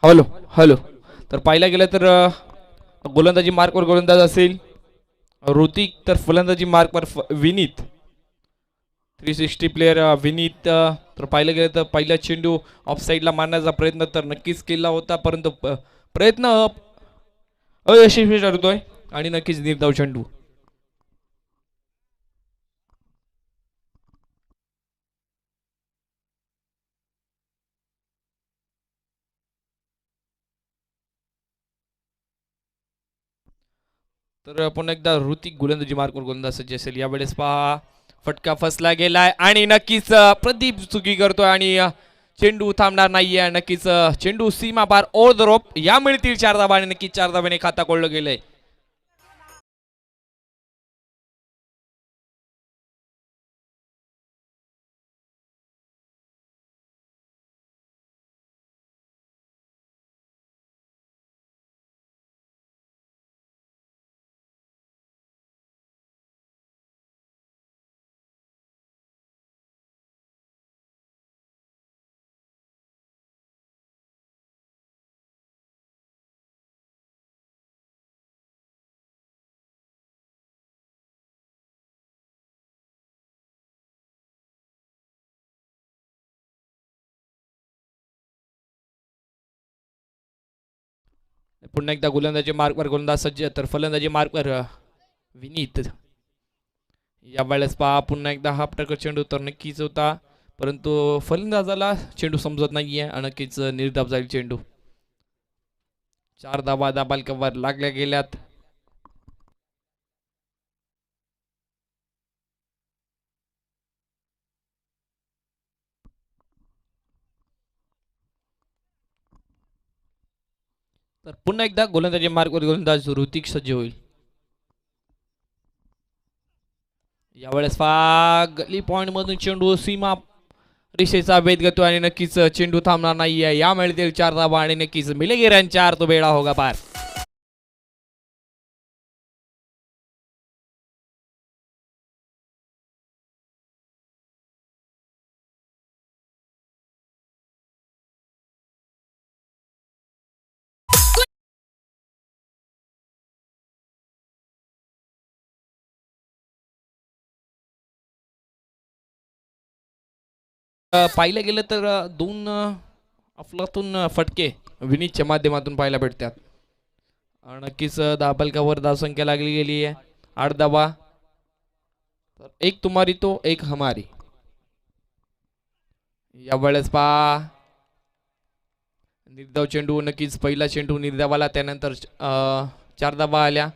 hello hello. तर पाहिला गेलं तर गोलंदाजी मार्कवर गोलंदाज असेल ऋतिक. तर फलंदाजी मार्कवर विनीत. 360 प्लेयर विनीत. तर पाहिलं गेलं तर पहिला चेंडू ऑफ साईडला मारण्याचा प्रयत्न तर नक्कीच केला होता, परंतु प्रयत्न अयशस्वी ठरतोय आणि नक्कीच निर्धाव चेंडू. तर पुन्हा एकदा ऋतिक गोलंदाजी मार्कवर गोलंदाज सज्ज असेल. यावेळेस पहा फटका फसला गेलाय आणि नक्कीच प्रदीप चुकी करतोय आणि चेंडू थांबणार नाहीये. नक्कीच चेंडू सीमा पार ओव्हर द रोप. या मिळतील 4 धावा आणि नक्कीच 4 धाब्याने खाता कोळलं गेलंय. पुन्हा एकदा गोलंदाजी मार्कवर गोलंदाज सज्ज तर फलंदाजी मार्कवर विनीत. या वेळेस पहा पुन्हा एकदा हा प्रकार चेंडू तर नक्कीच होता, परंतु फलंदाजाला चेंडू समजत नाहीये. नक्कीच निर्धाव जाईल चेंडू. 4 धावा दाबालकावर लागल्या गेल्यात. तर पुन्हा एकदा गोलंदाजी मार्कवर गोलंदाज ऋतिक सज्ज होईल. यावेळेस गली पॉइंट मधून चेंडू सीमा रेषेचा भेद घेतो आणि नक्कीच चेंडू थांबणार नाहीये. या मिळतील 4 धावा आणि नक्कीच मिलेगे रन 4 तो बेड़ा होगा पार. पाहिलं गेलं तर 2 अफलातून फटके विनीतच्या माध्यमातून पाहायला भेटतात. नक्कीच दाबलकावर धावसंख्या लागली गेली आहे 8 धावा. तर एक तुम्हारी तो एक हमारी. या वेळेस निर्धाव चेंडू. नक्कीच पहिला चेंडू निर्धावाला, त्यानंतर 4 धावा आल्या.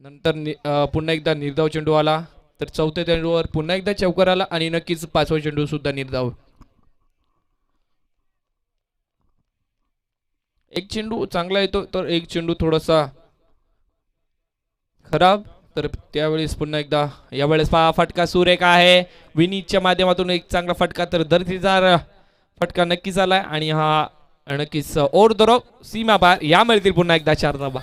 नंतर पुन्हा एकदा निर्धाव चेंडू आला, तर चौथ्या चेंडूवर पुन्हा एकदा चौकार आला आणि नक्कीच 5वा चेंडू सुद्धा निर्धाव. एक चेंडू चांगला येतो तर एक चेंडू थोडासा खराब. तर त्यावेळेस पुन्हा एकदा यावेळेस फटका सुरेख आहे विनीतच्या माध्यमातून. एक चांगला फटका, तर दर्जेदार फटका नक्कीच आलाय आणि हा नक्कीच ओव्हर द रोप सीमा पार. या मिळतील पुन्हा एकदा 4 धावा.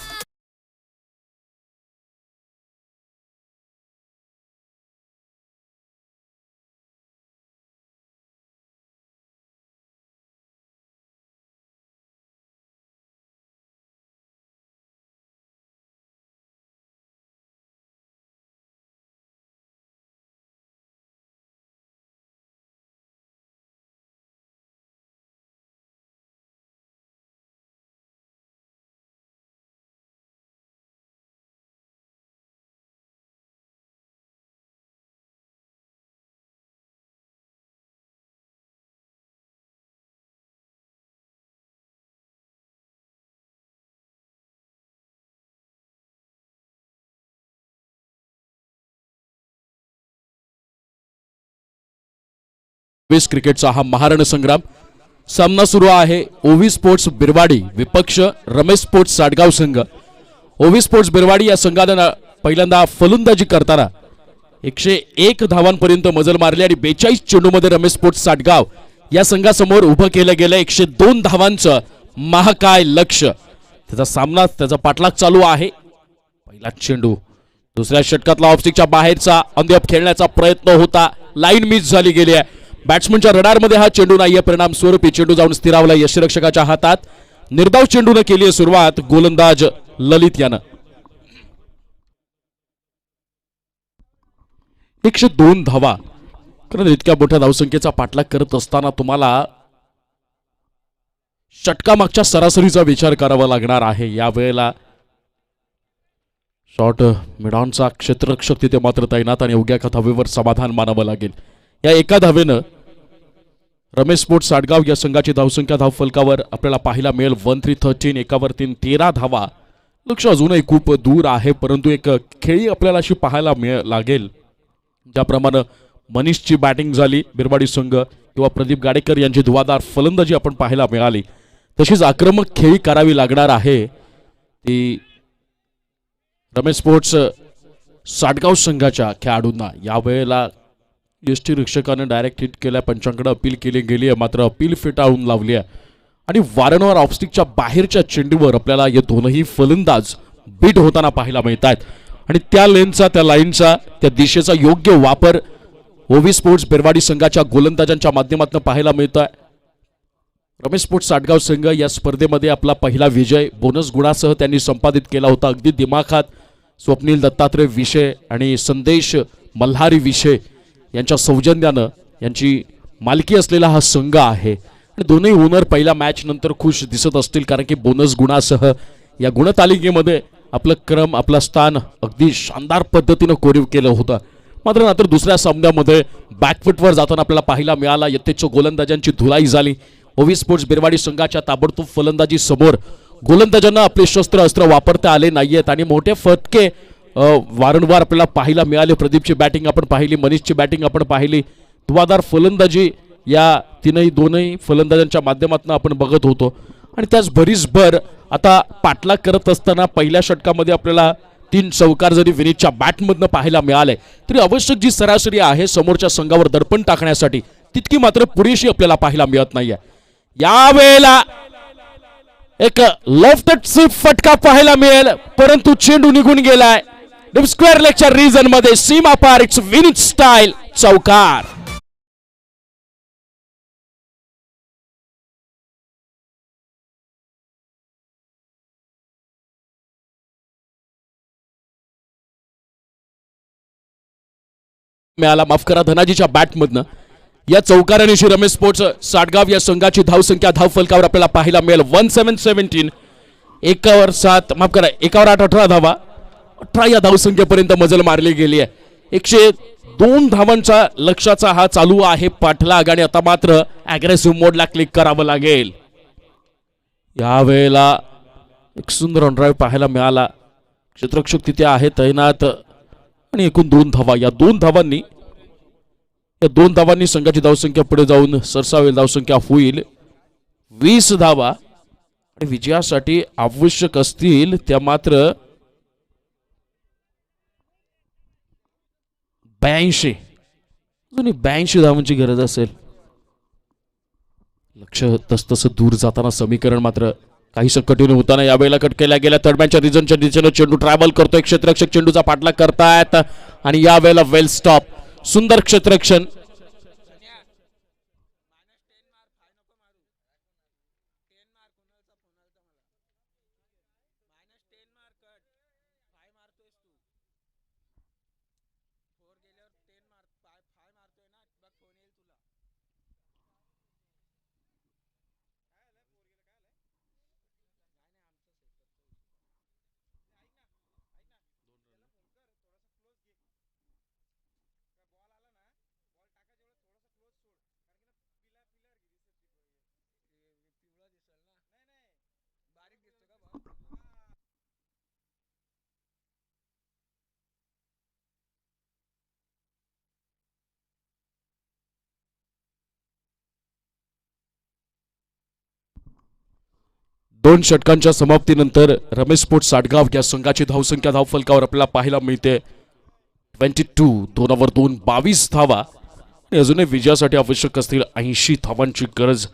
ओवी क्रिकेटचा हा महारण संग्राम सामना सुरू आहे. ओवी स्पोर्ट्स बिरवाडी विपक्ष रमेश स्पोर्ट्स साडगाव संघ. ओवी स्पोर्ट्स बिरवाडी या संघानं पहिल्यांदा फलंदाजी करताना 101 धावांपर्यंत मजल मारली आणि 42 चेंडूमध्ये रमेश स्पोर्ट्स साडगाव या संघासमोर उभं केलं गेलं 102 धावांचं महाकाय लक्ष्य. त्याचा सामना, त्याचा पाठलाग चालू आहे. पहिला चेंडू दुसऱ्या षटकातला ऑफस्टिकच्या बाहेरचा अंधअप खेळण्याचा प्रयत्न होता, लाईन मिस झाली गेली आहे. बॅट्समनच्या रडारमध्ये हा चेंडू नाहीये. परिणाम स्वरूपी चेंडू जाऊन स्थिरावला यष्टिरक्षकाच्या हातात. निर्धाव चेंडूने केली आहे सुरुवात गोलंदाज ललित यानं. 102 धावा. कारण इतक्या मोठ्या धावसंख्येचा पाठलाग करत असताना तुम्हाला षटकामागच्या सरासरीचा विचार करावा लागणार आहे. यावेळेला शॉर्ट मिडॉनचा क्षेत्ररक्षक तिथे मात्र तैनात आणि अवघ्या धावेवर समाधान मानावं लागेल. या एका धावेनं रमेश स्पोर्ट्स साडगाव या संघाची धावसंख्या धावफलकावर आपल्याला पाहायला मिळेल 1313. एकावर 13 धावा. लक्ष अजूनही खूप दूर आहे, परंतु एक खेळी आपल्याला अशी पाहायला लागेल. ज्याप्रमाणे मनीषची बॅटिंग झाली बिरवाडी संघ किंवा प्रदीप गाडेकर यांची धुवाधार फलंदाजी आपण पाहायला मिळाली, तशीच आक्रमक खेळी करावी लागणार आहे ती रमेश स्पोर्ट्स साटगाव संघाच्या खेळाडूंना. यावेळेला यष्टीरक्षकाने डायरेक्ट हिट केल्या, पंचांकडे अपील केली गेली आहे, मात्र अपील फेटाळून लावली आहे आणि वारंवार ऑफस्टिकच्या बाहेरच्या चेंडूवर आपल्याला हे दोनही फलंदाज बीट होताना पाहायला मिळत आहेत आणि त्या लेनचा, त्या लाईनचा, त्या दिशेचा योग्य वापर ओव्ही स्पोर्ट्स बिरवाडी संघाच्या गोलंदाजांच्या माध्यमातून पाहायला मिळत आहे. रमेश स्पोर्ट्स साटगाव संघ या स्पर्धेमध्ये आपला पहिला विजय बोनस गुणासह त्यांनी संपादित केला होता. अगदी दिमाखात स्वप्नील दत्तात्रय विषय आणि संदेश मल्हारी विषय यांच्या सौजन्यानं यांची मालकी असलेला हा संघ आहे आणि दोन्ही ओनर पहिल्या मॅच नंतर खुश दिसत असतील, कारण की बोनस गुणासह या गुणतालिकेमध्ये आपलं क्रम, आपलं स्थान अगदी शानदार पद्धतीनं कोरीव केलं होतं. मात्र नंतर दुसऱ्या सामन्यामध्ये बॅकफुटवर जाताना आपल्याला पाहायला मिळाला, यथेच्छ गोलंदाजांची धुलाई झाली. ओव्ही स्पोर्ट्स बिरवाडी संघाच्या ताबडतोब फलंदाजी समोर गोलंदाजांना आपले शस्त्र अस्त्र वापरता आले नाहीयेत आणि मोठे फटके वारंवार आपल्याला पाहायला मिळाले. प्रदीपची बॅटिंग आपण पाहिली, मनीषची बॅटिंग आपण पाहिली, धुवाधार फलंदाजी या दोनही फलंदाजांच्या माध्यमातून आपण बघत होतो आणि त्याच भरीसभर आता पाठलाग करत असताना पहिल्या षटकामध्ये आपल्याला 3 चौकार जरी विनीतच्या बॅटमधनं पाहायला मिळाले तरी आवश्यक जी सरासरी आहे समोरच्या संघावर दडपण टाकण्यासाठी तितकी मात्र पुरेशी आपल्याला पाहायला मिळत नाहीये. यावेळेला एक लेफ्ट स्वीप फटका पाहायला मिळेल, परंतु चेंडू निघून गेलाय डीप स्क्वेअर लेगच्या रिजन मध्ये. सीमा पार, इट्स विनीत स्टाईल चौकार. मिळाला, माफ करा, धनाजीच्या बॅटमधनं या चौकारानिशी रमेश स्पोर्ट्स साटगाव या संघाची धावसंख्या धावफलकावर आपल्याला पाहायला मिळेल 1717. एकावर 7, माफ करा, एकावर 8, 18 धावा, 18 या धावसंख्येपर्यंत मजल मारली गेली आहे. 102 धावांचा लक्षाचा हा चालू आहे पाठलाग आणि आता मात्र अग्रेसिव्ह मोडला क्लिक करावं लागेल. यावेळेला एक सुंदर ऑन ड्राईव्ह पाहायला मिळाला, क्षेत्ररक्षक तिथे आहे तैनात आणि एकूण 2 धावा. या 2 धावांनी संघाची धावसंख्या पुढे जाऊन सरसावेल, धावसंख्या होईल 20 धावा आणि विजयासाठी आवश्यक असतील त्या मात्र 82. अजूनही 82 धावांची गरज असेल. लक्ष तसतसं दूर जाताना समीकरण मात्र काही कठीण होताना यावेळेला कट केल्या गेल्या. थर्डमॅनच्या रिजनच्या दिशेने चेंडू ट्रॅव्हल करतोय, क्षेत्ररक्षक चेंडूचा पाठलाग करतायत आणि यावेळेला वेल स्टॉप, सुंदर क्षेत्ररक्षण. दोन षटकांच्या समाप्तीनंतर रमेश स्पोर्ट्स साटगाव या संघाची धावसंख्या धावफलकावर आपल्याला पाहायला मिळते 22, 2/2, 22 धावा आणि अजूनही विजयासाठी आवश्यक असतील 80 धावांची गरज.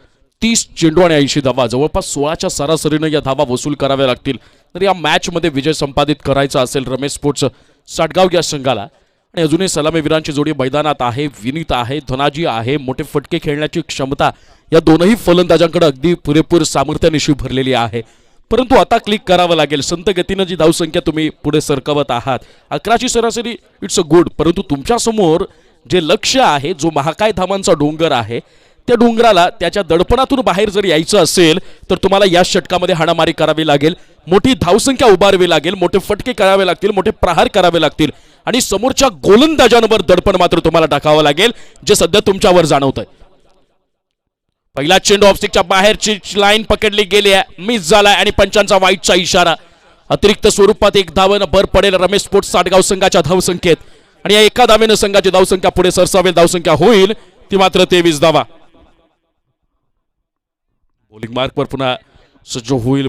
30 चेंडू आणि 80 धावा, जवळपास 16च्या सरासरीने या धावा वसूल कराव्या लागतील तर या मॅच मध्ये विजय संपादित करायचा असेल रमेश स्पोर्ट्स साटगाव या संघाला. आणि अजूनही सलामीवीरांची जोडी मैदानात आहे, विनीत आहे, धनाजी आहे, मोठे फटके खेळण्याची क्षमता या दोनही फलंदाजांकडे अगदी पुरेपूर सामर्थ्यानिशी भरलेली आहे. परंतु आता क्लिक करावं लागेल. संत गतीनं जी धावसंख्या तुम्ही पुढे सरकवत आहात, 11ची सरासरी इट्स अ गुड, परंतु तुमच्या समोर जे लक्ष्य आहे, जो महाकाय धावांचा डोंगर आहे, त्या डोंगराला त्याच्या दडपणातून बाहेर जर यायचं असेल तर तुम्हाला या षटकामध्ये हाणामारी करावी लागेल, मोठी धावसंख्या उभारावी लागेल, मोठे फटके करावे लागतील, मोठे प्रहार करावे लागतील आणि समोरच्या गोलंदाजांवर दडपण मात्र तुम्हाला टाकावं लागेल, जे सध्या तुमच्यावर जाणवत आहे. पहिला चेंडू ऑफस्टिकच्या बाहेरची लाईन पकडली गेली आहे, मिस झालाय आणि पंचांचा वाईटचा इशारा. अतिरिक्त स्वरूपात 1 धावानं भर पडेल रमेश स्पोर्ट्स साटगाव संघाच्या धावसंख्येत आणि या एका धावेनं संघाची धावसंख्या पुढे सरसावेल. धावसंख्या होईल ती मात्र 23 धावा. बॉलिंग मार्कवर पुन्हा सज्ज होईल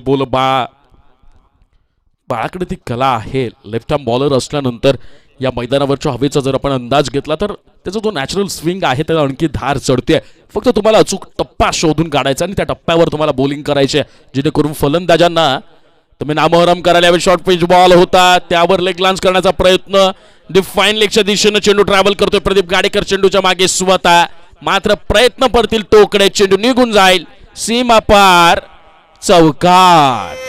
बाळाकडे ती कला आहे. लेफ्ट आर्म बॉलर असल्यानंतर या मैदानावरच्या हवेचा जर आपण अंदाज घेतला तर त्याचा जो नॅचरल स्विंग आहे त्याला आणखी धार चढते. फक्त तुम्हाला अचूक टप्पा शोधून काढायचा आणि त्या टप्प्यावर तुम्हाला बॉलिंग करायचे जेणेकरून फलंदाजांना तुम्ही नामोहरम करायला हवे. शॉर्ट पिच बॉल होता त्यावर लेग लांच करण्याचा प्रयत्न. डिफाईन लेगच्या दिशेनं चेंडू ट्रॅव्हल करतोय. प्रदीप गाडेकर चेंडूच्या मागे स्वतः मात्र प्रयत्न पडतील टोकडे. चेंडू निघून जाईल सीमा पार चौकार.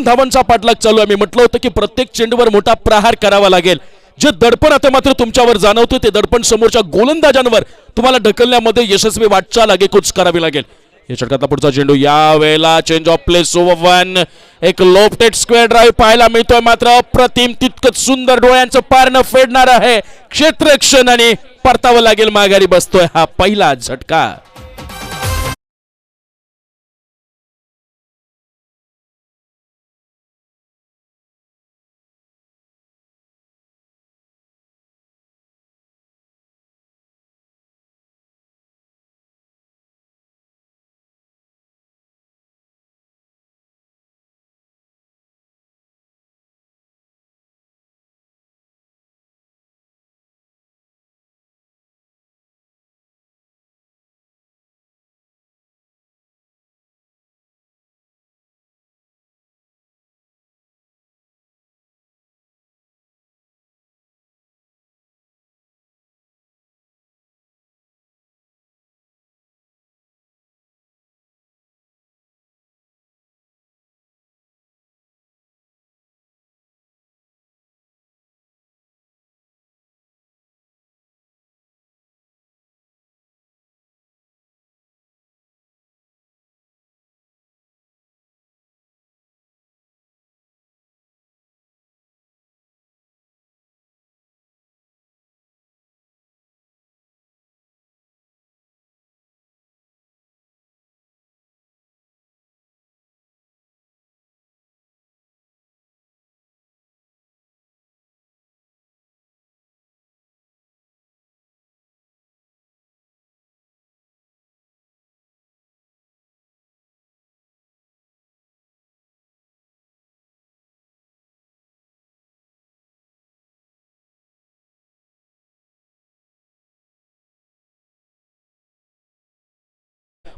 धावांचा पाठलाग चालू आहे. मी म्हटलं होतं की प्रत्येक चेंडूवर मोठा प्रहार करावा लागेल. जे दडपण आता मात्र तुमच्यावर जाणवतं ते दडपण समोरच्या गोलंदाजांवर तुम्हाला ढकलण्यामध्ये यशस्वी वाटचाल आगेकूच करावी लागेल. या षटकातला पुढचा चेंडू या वेळेला change of place over one. एक लोफ्टेड स्क्वेअर ड्राईव्ह पाहायला मिळतोय मात्र अप्रतिम तितकंच सुंदर डोळ्यांचं पारणं फेडणार आहे क्षेत्ररक्षण आणि परतावं लागेल माघारी बसतोय हा पहिला झटका.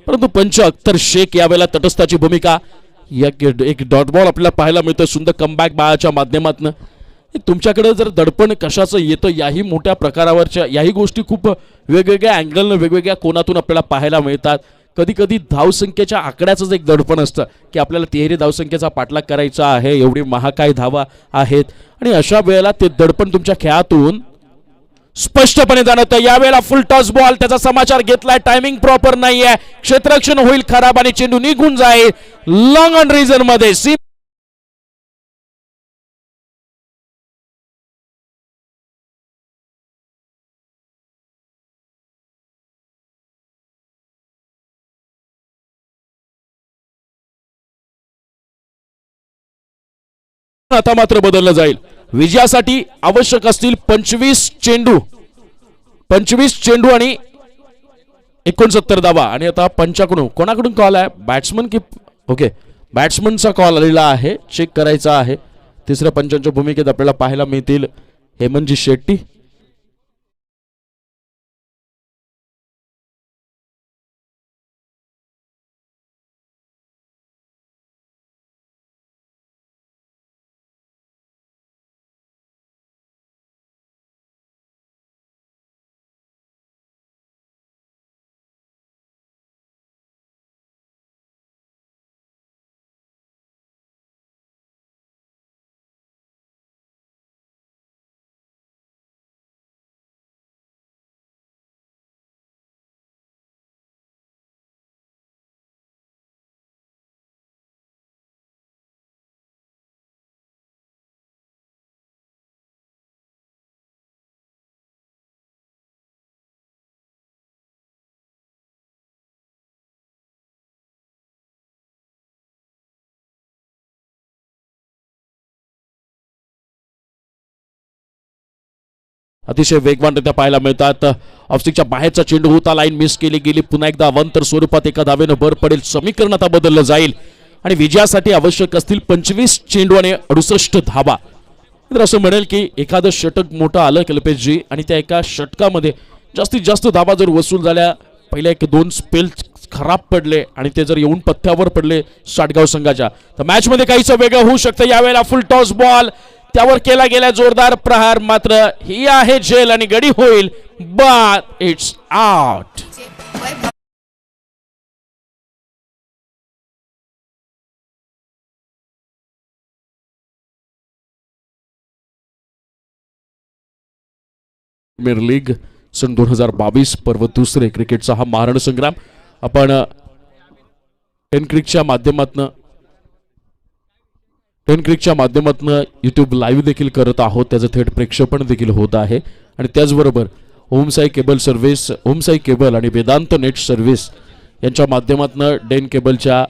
परंतु पंच अख्तर शेख यावेळेला तटस्थाची भूमिका. एक डॉट बॉल आपल्याला पाहायला मिळतोय. सुंदर कमबॅक बाळाच्या माध्यमातून. तुमच्याकडे जर दडपण कशाचं येतं याही मोठ्या प्रकारावरच्या याही गोष्टी खूप वेगवेगळ्या अँगलनं वेगवेगळ्या कोनातून आपल्याला पाहायला मिळतात. कधी कधी धावसंख्येच्या आकड्याचंच एक दडपण असतं की आपल्याला तिहेरी धावसंख्येचा पाठलाग करायचा आहे. एवढी महाकाय धावा आहेत आणि अशा वेळेला ते दडपण तुमच्या खेळातून स्पष्टपणे जाणवतं. यावेळेला फुल टॉस बॉल त्याचा समाचार घेतलाय. टायमिंग प्रॉपर नाहीये. क्षेत्ररक्षण होईल खराब आणि चेंडू निघून जाईल लॉंग ऑन रिझन मध्ये. आता मात्र बदललं जाईल. विजयासाठी आवश्यक असतील 25 चेंडू आणि 69 धावा. आणि आता पंचाकडून कोणाकडून कॉल आहे? बॅट्समन की ओके बॅट्समनचा कॉल आलेला आहे. चेक करायचा आहे. तिसऱ्या पंचांच्या भूमिकेत आपल्याला पाहायला मिळतील हेमंतजी शेट्टी. अतिशय वेगवानरित्या पाहायला मिळतात. ऑफस्टिकच्या बाहेरचा चेंडू होता, लाईन मिस केली गेली. पुन्हा एकदा अवांतर स्वरूपात एका धावेनं भर पडेल. समीकरण आता बदललं जाईल आणि विजयासाठी आवश्यक असतील 25 चेंडू आणि 68 धावा. तर असं म्हणेल की एखादं षटक मोठं आलं कल्पेशजी आणि त्या एका षटकामध्ये जास्तीत जास्त धावा जर वसूल झाल्या, पहिल्या 1-2 स्पेल खराब पडले आणि ते जर येऊन पथ्यावर पडले साटगाव संघाच्या, तर मॅच मध्ये काहीच वेगळं होऊ शकतं. यावेळेला फुल टॉस बॉल, त्यावर केला गेला जोरदार प्रहार, मात्र ही आहे झेल आणि गडी होईल but it's out. Premier league सन 2022 पर्व दुसरे क्रिकेटचा हा महारण संग्राम आपण टेनक्रिकच्या माध्यमातून यूट्यूब लाईव्ह देखील करत आहोत. त्याचं थेट प्रेक्षेपण देखील होत आहे आणि त्याचबरोबर ओमसाई केबल आणि वेदांत नेट सर्व्हिस यांच्या माध्यमातून डेन केबलच्या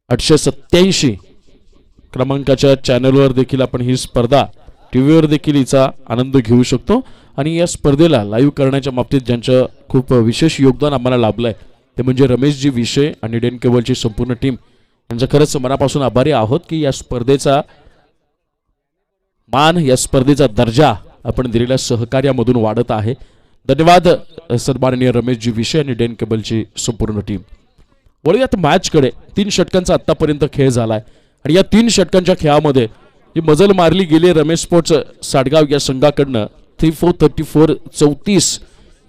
887 क्रमांकाच्या चॅनलवर देखील आपण ही स्पर्धा टीव्हीवर देखील हिचा आनंद घेऊ शकतो. आणि या स्पर्धेला लाईव्ह करण्याच्या बाबतीत ज्यांचं खूप विशेष योगदान आम्हाला लाभलंय ते म्हणजे रमेशजी विषय आणि डेन केबलची संपूर्ण टीम यांचं खरंच मनापासून आभारी आहोत की या स्पर्धेचा मान, या स्पर्धेचा दर्जा आपण दिलेल्या सहकार्यामधून वाढत आहे. धन्यवाद सन्माननीय रमेशजी विषय आणि डेन केबलची संपूर्ण टीम. वळूयात मॅचकडे. 3 षटकांचा आतापर्यंत खेळ झालाय आणि या 3 षटकांच्या खेळामध्ये जी मजल मारली गेली रमेश स्पोर्ट्स साडगाव या संघाकडनं 34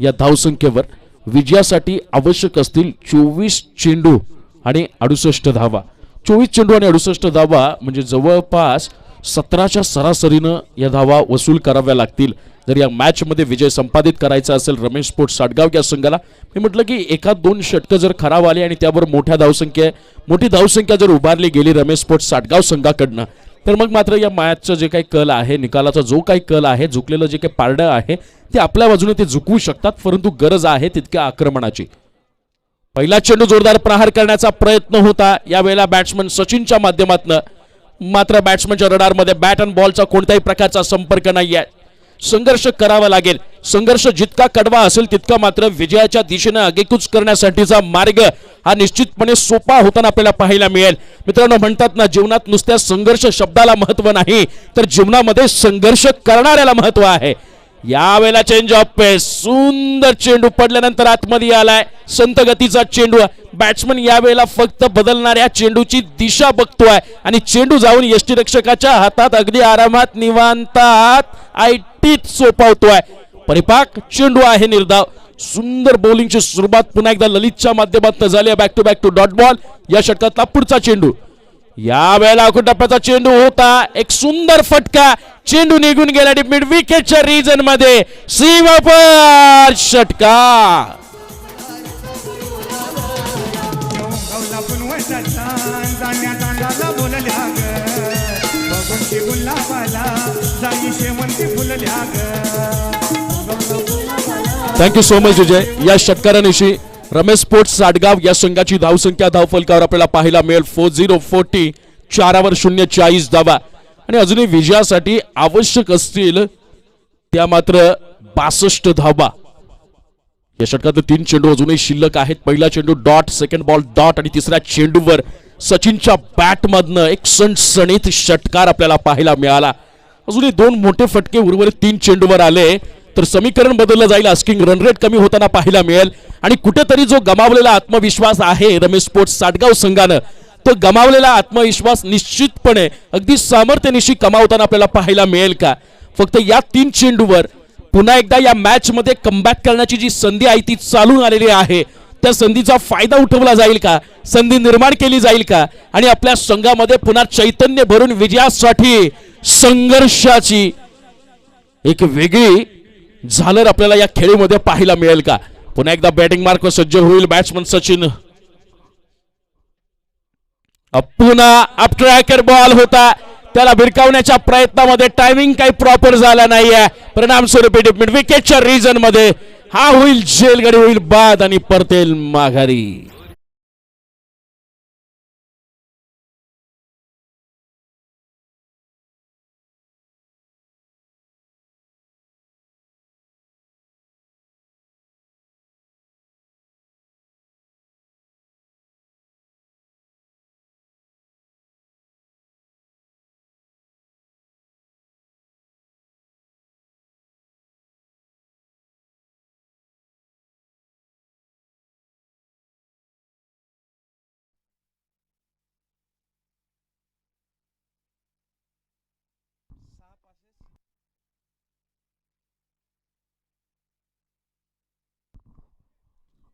या धावसंख्येवर विजयासाठी आवश्यक असतील 24 चेंडू आणि 68 धावा. 24 चेंडू आणि 68 धावा म्हणजे जवळपास 17च्या सरासरीनं या धावा वसूल कराव्या लागतील जर या मॅच मध्ये विजय संपादित करायचा असेल रमेश स्पोर्ट्स साडगाव या संघाला. मी म्हटलं की 1-2 षटकं जर खराब आली आणि त्यावर मोठी धावसंख्या जर उभारली गेली रमेश स्पोर्ट्स साडगाव संघाकडनं, तर मग मात्र या मॅचचं जे काही कल आहे, निकालाचा जो काही कल आहे, झुकलेलं जे काही पारडं आहे ते आपल्या बाजूने ते झुकवू शकतात. परंतु गरज आहे तितक्या आक्रमणाची. पहिला चेंडू जोरदार प्रहार करण्याचा प्रयत्न होता यावेळेला बॅट्समन सचिनच्या माध्यमातून, मात्र बॅट्समनच्या रडारमध्ये बॅट अँड बॉलचा कोणत्याही प्रकारचा संपर्क नाही आहे. संघर्ष करावा लागेल. संघर्ष जितका कडवा असेल तितका मात्र विजयाच्या दिशेने आगेकूच करण्यासाठीचा मार्ग हा निश्चितपणे सोपा होताना आपल्याला पाहायला मिळेल. मित्रांनो, म्हणतात ना, जीवनात नुसत्या संघर्ष शब्दाला महत्व नाही तर जीवनामध्ये संघर्ष करणाऱ्याला महत्व आहे. यावेळेला चेंज ऑफ पेस, सुंदर चेंडू पडल्यानंतर आतमध्ये आलाय, संत गतीचा चेंडू. बॅट्समन यावेळेला फक्त बदलणाऱ्या चेंडूची दिशा बघतोय आणि चेंडू जाऊन यष्टीरक्षकाच्या हातात अगदी आरामात निवांतात आयटीत सोपवतोय. परिपाक चेंडू आहे, निर्धाव. सुंदर बॉलिंगची सुरुवात पुन्हा एकदा ललितच्या माध्यमातून झाली. Back to dot ball. या षटकातला पुढचा चेंडू. यावेळेला अखूट टप्प्याचा चेंडू होता, एक सुंदर फटका, चेंडू निघून गेला मिड विकेटच्या रीजन मध्ये. सीमापार षटका. थँक्यू सो मच विजय. या षटकारानिशी रमेश स्पोर्ट्स साडगाव या संघाची धावसंख्या धावफलकावर आपल्याला पाहायला मिळेल 4040. 4 0 40 धावा आणि अजूनही विजयासाठी आवश्यक असतील त्या मात्र 62 धावा. या षटकात 3 चेंडू अजूनही शिल्लक आहेत. पहिला चेंडू डॉट, सेकंड बॉल डॉट आणि तिसऱ्या चेंडूवर सचिनच्या बॅटमधनं एक सणसणीत षटकार आपल्याला पाहायला मिळाला. अजूनही 2 मोठे फटके उर्वरित 3 चेंडूवर आले तर समीकरण बदललं जाईल. आस्किंग रन रेट कमी होताना पाहायला मिळेल आणि कुठेतरी जो गमावलेला आत्मविश्वास आहे रमेश स्पोर्ट्स साडगाव संघानं, तो गमावलेला आत्मविश्वास निश्चितपणे अगदी सामर्थ्यनिशी कमावताना आपल्याला पाहायला मिळेल का? फक्त या 3 चेंडूवर पुन्हा एकदा या मॅच मध्ये कमबॅक करण्याची जी संधी आहे ती चालून आलेली आहे. त्या संधीचा फायदा उठवला जाईल का? संधी निर्माण केली जाईल का? आणि आपल्या संघामध्ये पुन्हा चैतन्य भरून विजयासाठी संघर्षाची एक वेगळी झालर आपल्याला या खेळीमध्ये पाहायला मिळेल का? पुन्हा एकदा बॅटिंग मार्क सज्ज होईल बॅट्समन सचिन. पुन्हा अप ट्रॅकर बॉल होता, त्याला भिरकावण्याच्या प्रयत्नामध्ये टायमिंग काही प्रॉपर झाला नाहीये. परिणाम स्वरूपी मिड विकेटच्या रीजन मध्ये हा होईल झेल, गडी होईल बाद आणि परतेल माघारी.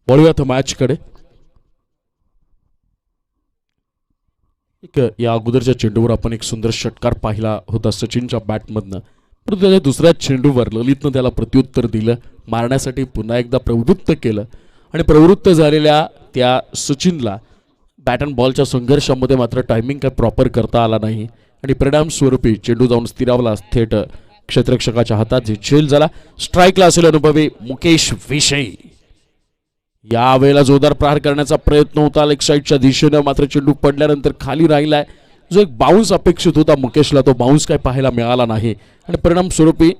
वळूयात मॅचकडे. या अगोदरच्या चेंडूवर आपण एक सुंदर षटकार पाहिला होता सचिनच्या बॅटमधनं, परंतु त्याच्या दुसऱ्या चेंडूवर ललितनं त्याला प्रत्युत्तर दिलं, मारण्यासाठी पुन्हा एकदा प्रवृत्त केलं आणि प्रवृत्त झालेल्या त्या सचिनला बॅट अँड बॉलच्या संघर्षामध्ये मात्र टायमिंग काय प्रॉपर करता आला नाही आणि परिणामस्वरूपी चेंडू जाऊन स्थिरावला थेट क्षेत्ररक्षकाच्या हातात, जे झेल झाला. स्ट्राईकला असेल अनुभवी मुकेश विषयी. यावेळेला जोरदार प्रहार करण्याचा प्रयत्न होता लेग साईडच्या दिशेनं, मात्र चेंडू पडल्यानंतर खाली राहिलाय. जो एक बाउन्स अपेक्षित होता मुकेशला, तो बाउन्स काय पाहायला मिळाला नाही आणि परिणामस्वरूपी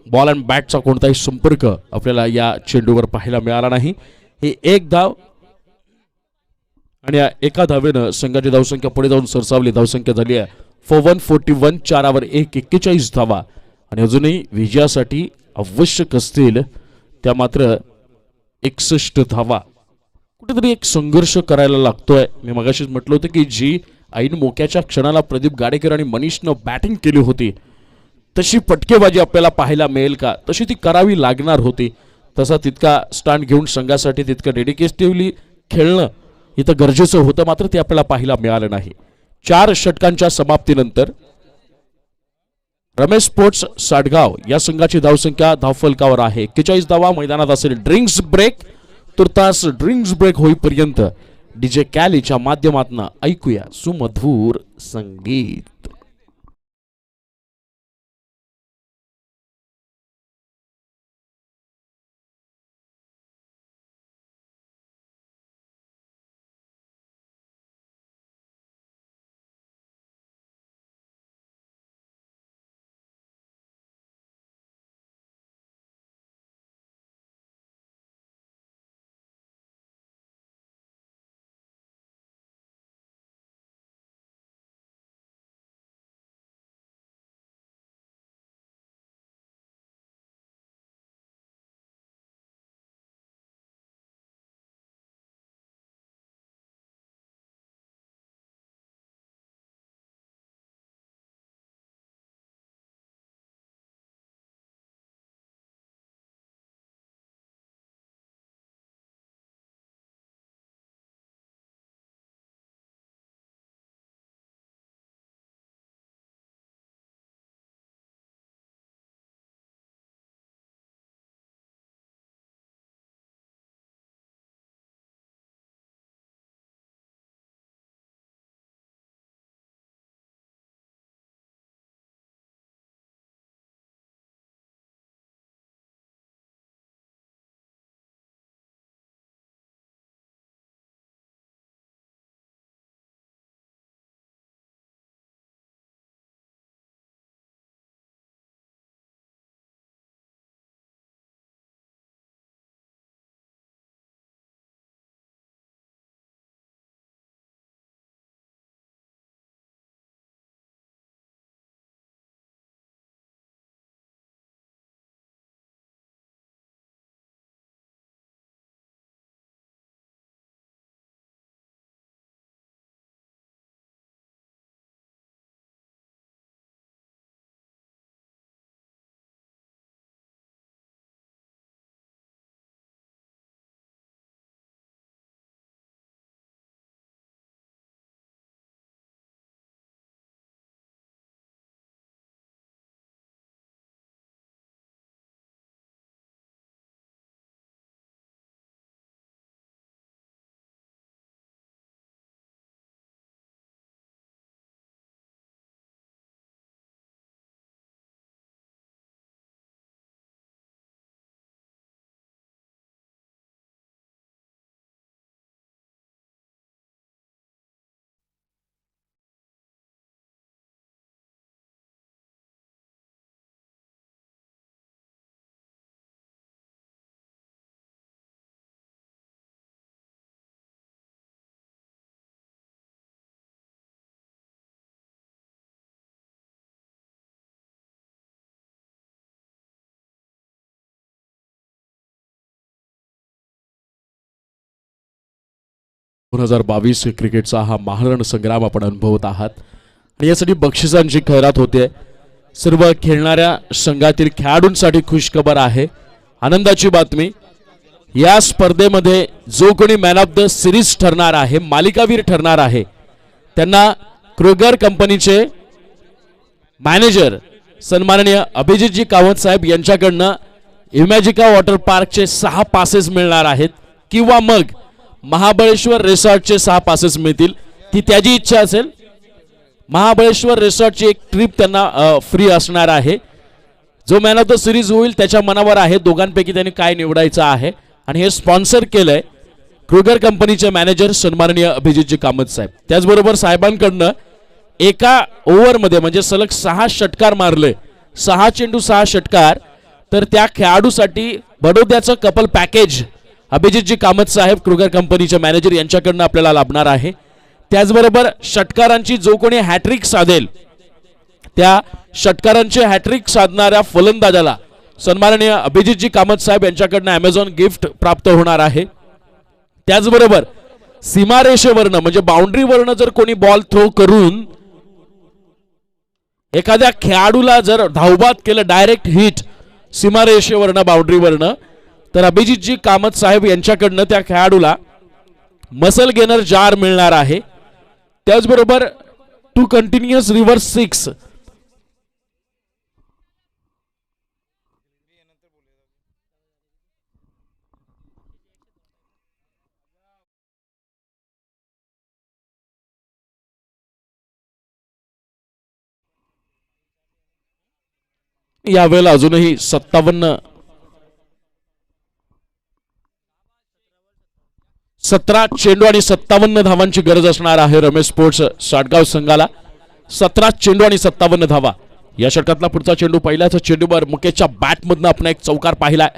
बॉल अँड बॅटचा कोणताही संपर्क आपल्याला या चेंडूवर पाहायला मिळाला नाही. ही एक धाव आणि या एका धावेनं संघाची धावसंख्या पुढे जाऊन सरसावली. धावसंख्या झाली आहे 41 4 1 41 धावा आणि अजूनही विजयासाठी आवश्यक असतील त्या मात्र 61 धावा. कुठेतरी एक संघर्ष करायला लागतोय. मी मगाशीच म्हटलं होतं की जी ऐन मोक्याच्या क्षणाला प्रदीप गाडेकर आणि मनीषनं बॅटिंग केली होती, तशी फटकेबाजी आपल्याला पाहायला मिळेल का? तशी ती करावी लागणार होती. तसा तितका स्टँड घेऊन संघासाठी तितकं डेडिकेटिव्हली खेळणं इथं गरजेचं होतं, मात्र ते आपल्याला पाहायला मिळालं नाही. 4 षटकांच्या समाप्तीनंतर रमेश स्पोर्ट्स साडगाव या संघाची धावसंख्या धावफलकावर आहे 41 धावा. मैदानात असेल ड्रिंक्स ब्रेक. तुर्तास ड्रिंक्स ब्रेक होईपर्यंत डीजे कॅलीच्या माध्यमातून ऐकूया सुमधूर संगीत. दोन 2022 क्रिकेटचा हा महारण संग्राम आपण अनुभवत आहात आणि यासाठी बक्षिसांची खैरात होते. सर्व खेळणाऱ्या संघातील खेळाडूंसाठी खुशखबर आहे, आनंदाची बातमी. या स्पर्धेमध्ये जो कोणी मॅन ऑफ द सिरीज ठरणार आहे, मालिकावीर ठरणार आहे, त्यांना क्रुगर कंपनीचे मॅनेजर सन्माननीय अभिजितजी कामत साहेब यांच्याकडनं इमॅजिका वॉटर पार्कचे 6 पासेस मिळणार आहेत किंवा मग महाबळेश्वर रिसॉर्टचे 6 पासेस मिळतील. ती त्याची इच्छा असेल. महाबळेश्वर रिसॉर्टची एक ट्रिप त्यांना फ्री असणार आहे. जो मॅन ऑफ द सिरीज होईल त्याच्या मनावर आहे, दोघांपैकी त्यांनी काय निवडायचं आहे. आणि हे स्पॉन्सर केलंय क्रुगर कंपनीचे मॅनेजर सन्माननीय अभिजितजी कामत साहेब. त्याचबरोबर साहेबांकडनं एका ओव्हरमध्ये म्हणजे सलग 6 षटकार मारले, 6 चेंडू 6 षटकार, तर त्या खेळाडूसाठी बडोद्याचं कपल पॅकेज अभिजितजी कामत साहेब क्रुगर कंपनीचे मॅनेजर यांच्याकडनं आपल्याला लाभणार आहे. त्याचबरोबर षटकारांची जो कोणी हॅट्रिक साधेल त्या षटकारांचे हॅट्रिक साधणाऱ्या फलंदाजाला सन्माननीय अभिजितजी कामत साहेब यांच्याकडनं अमेझॉन गिफ्ट प्राप्त होणार आहे. त्याचबरोबर सीमारेषेवरनं म्हणजे बाउंड्रीवरनं जर कोणी बॉल थ्रो करून एखाद्या खेळाडूला जर धावबाद केलं, डायरेक्ट हिट सीमारेषेवरनं बाउंड्रीवरनं, तर अभिजितजी कामत साहेब यांच्याकडनं त्या खेळाडूला मसल गेनर जार मिळणार आहे. त्याचबरोबर 2 कंटिन्युअस रिव्हर्स 6 यावेळेला अजूनही 17 चेंडू आणि 57 धावांची गरज असणार आहे रमेश स्पोर्ट्स साटगाव संघाला. 17 चेंडू आणि 57 धावा. या षटकातला पुढचा चेंडू पहिल्याच चेंडूवर मुकेशच्या बॅटमधनं आपण एक चौकार पाहिलाय.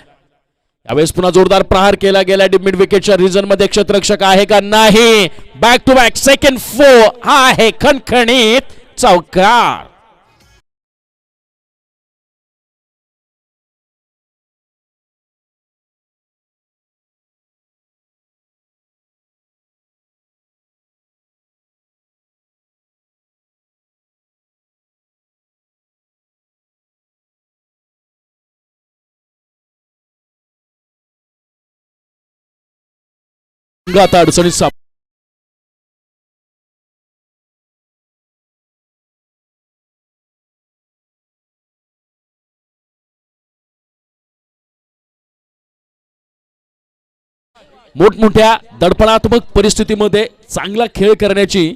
यावेळेस पुन्हा जोरदार प्रहार केला गेला. मिड विकेटच्या रिजन मध्ये क्षेत्ररक्षक आहे का नाही. बॅक टू बॅक सेकंड 4 हा आहे खणखणीत चौकार. आता अडचणीत मोठमोठ्या दडपणात्मक परिस्थितीमध्ये चांगला खेळ करण्याची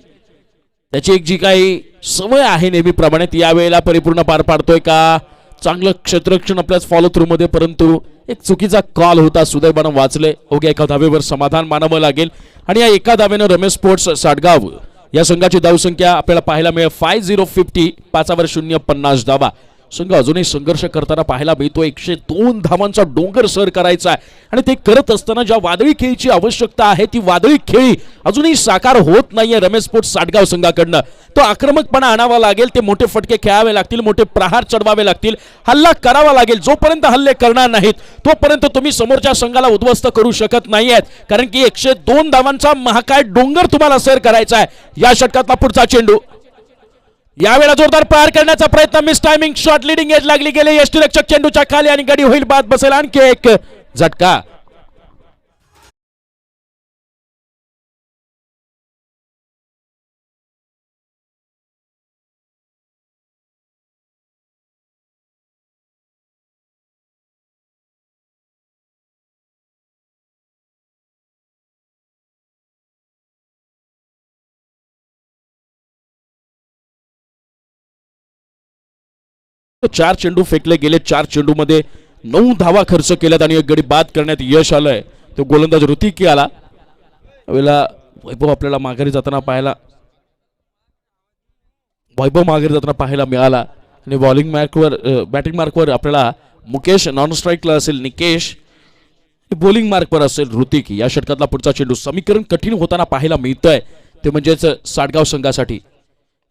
त्याची एक जी काही सवय आहे नेहमीप्रमाणे ती यावेळेला परिपूर्ण पार पाडतोय का. चांगलं क्षेत्ररक्षण आपल्याच फॉलो थ्रू मध्ये, परंतु एक चुकीचा कॉल होता, सुदैवानं वाचले. अवघ्या एका धावेवर समाधान मानावं लागेल. आणि या एका धावेनं रमेश स्पोर्ट्स साटगाव या संघाची धावसंख्या आपल्याला पाहायला मिळेल 5050, 5वर 0, 50 धावा. संघ अजूनही संघर्ष करताना पाहायला मिळतो. 102 धावांचा डोंगर सर करायचा आहे आणि ते करत असताना ज्या वादळी खेळीची आवश्यकता आहे ती वादळी खेळी अजूनही साकार होत नाहीये रमेश स्पोर्ट्स साटगाव संघाकडनं. तो आक्रमकपणा आणावा लागेल, ते मोठे फटके खेळावे लागतील, मोठे प्रहार चढवावे लागतील, हल्ला करावा लागेल. जोपर्यंत हल्ले करणार नाहीत तोपर्यंत तुम्ही समोरच्या संघाला उद्ध्वस्त करू शकत नाहीयेत, कारण की 102 धावांचा महाकाय डोंगर तुम्हाला सर करायचा आहे. या षटकातला पुढचा चेंडू यावेळेला जोरदार प्रहार करण्याचा प्रयत्न, miss timing shot, leading age लागली गेले यष्टीरक्षक चेंडूच्या खाली आणि गडी होईल बाद, बसेल आणखी एक झटका. चार चेंडू फेकले गेले. 4 चेंडू मध्ये 9 धावा खर्च केल्यात आणि एक गडी बाद करण्यात यश आलंय. तो गोलंदाज ऋतिकी आला. वेळेला वैभव आपल्याला माघारी जाताना पाहायला मिळाला आणि बॅटिंग मार्कवर आपल्याला मुकेश नॉन स्ट्राईकला असेल, निकेश बॉलिंग मार्कवर असेल ऋतिकी. या षटकातला पुढचा चेंडू समीकरण कठीण होताना पाहायला मिळतंय, ते म्हणजेच साटगाव संघासाठी.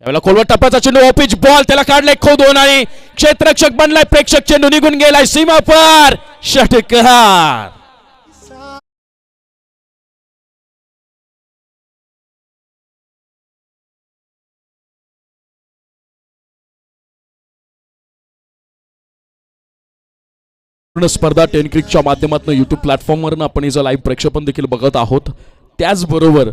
यावेळेला खोलवर टप्प्याचा चेंडू, ऑफिस बॉल, त्याला काढलाय खोदून आणि क्षेत्ररक्षक बनलाय, प्रेक्षक चेंडू निघून गेलाय सीमा पार, षटकार. पूर्ण स्पर्धा टेन क्रिकच्या माध्यमातून यूट्यूब प्लॅटफॉर्मवरून आपण हिचं लाईव्ह प्रक्षेपण देखील बघत आहोत. त्याचबरोबर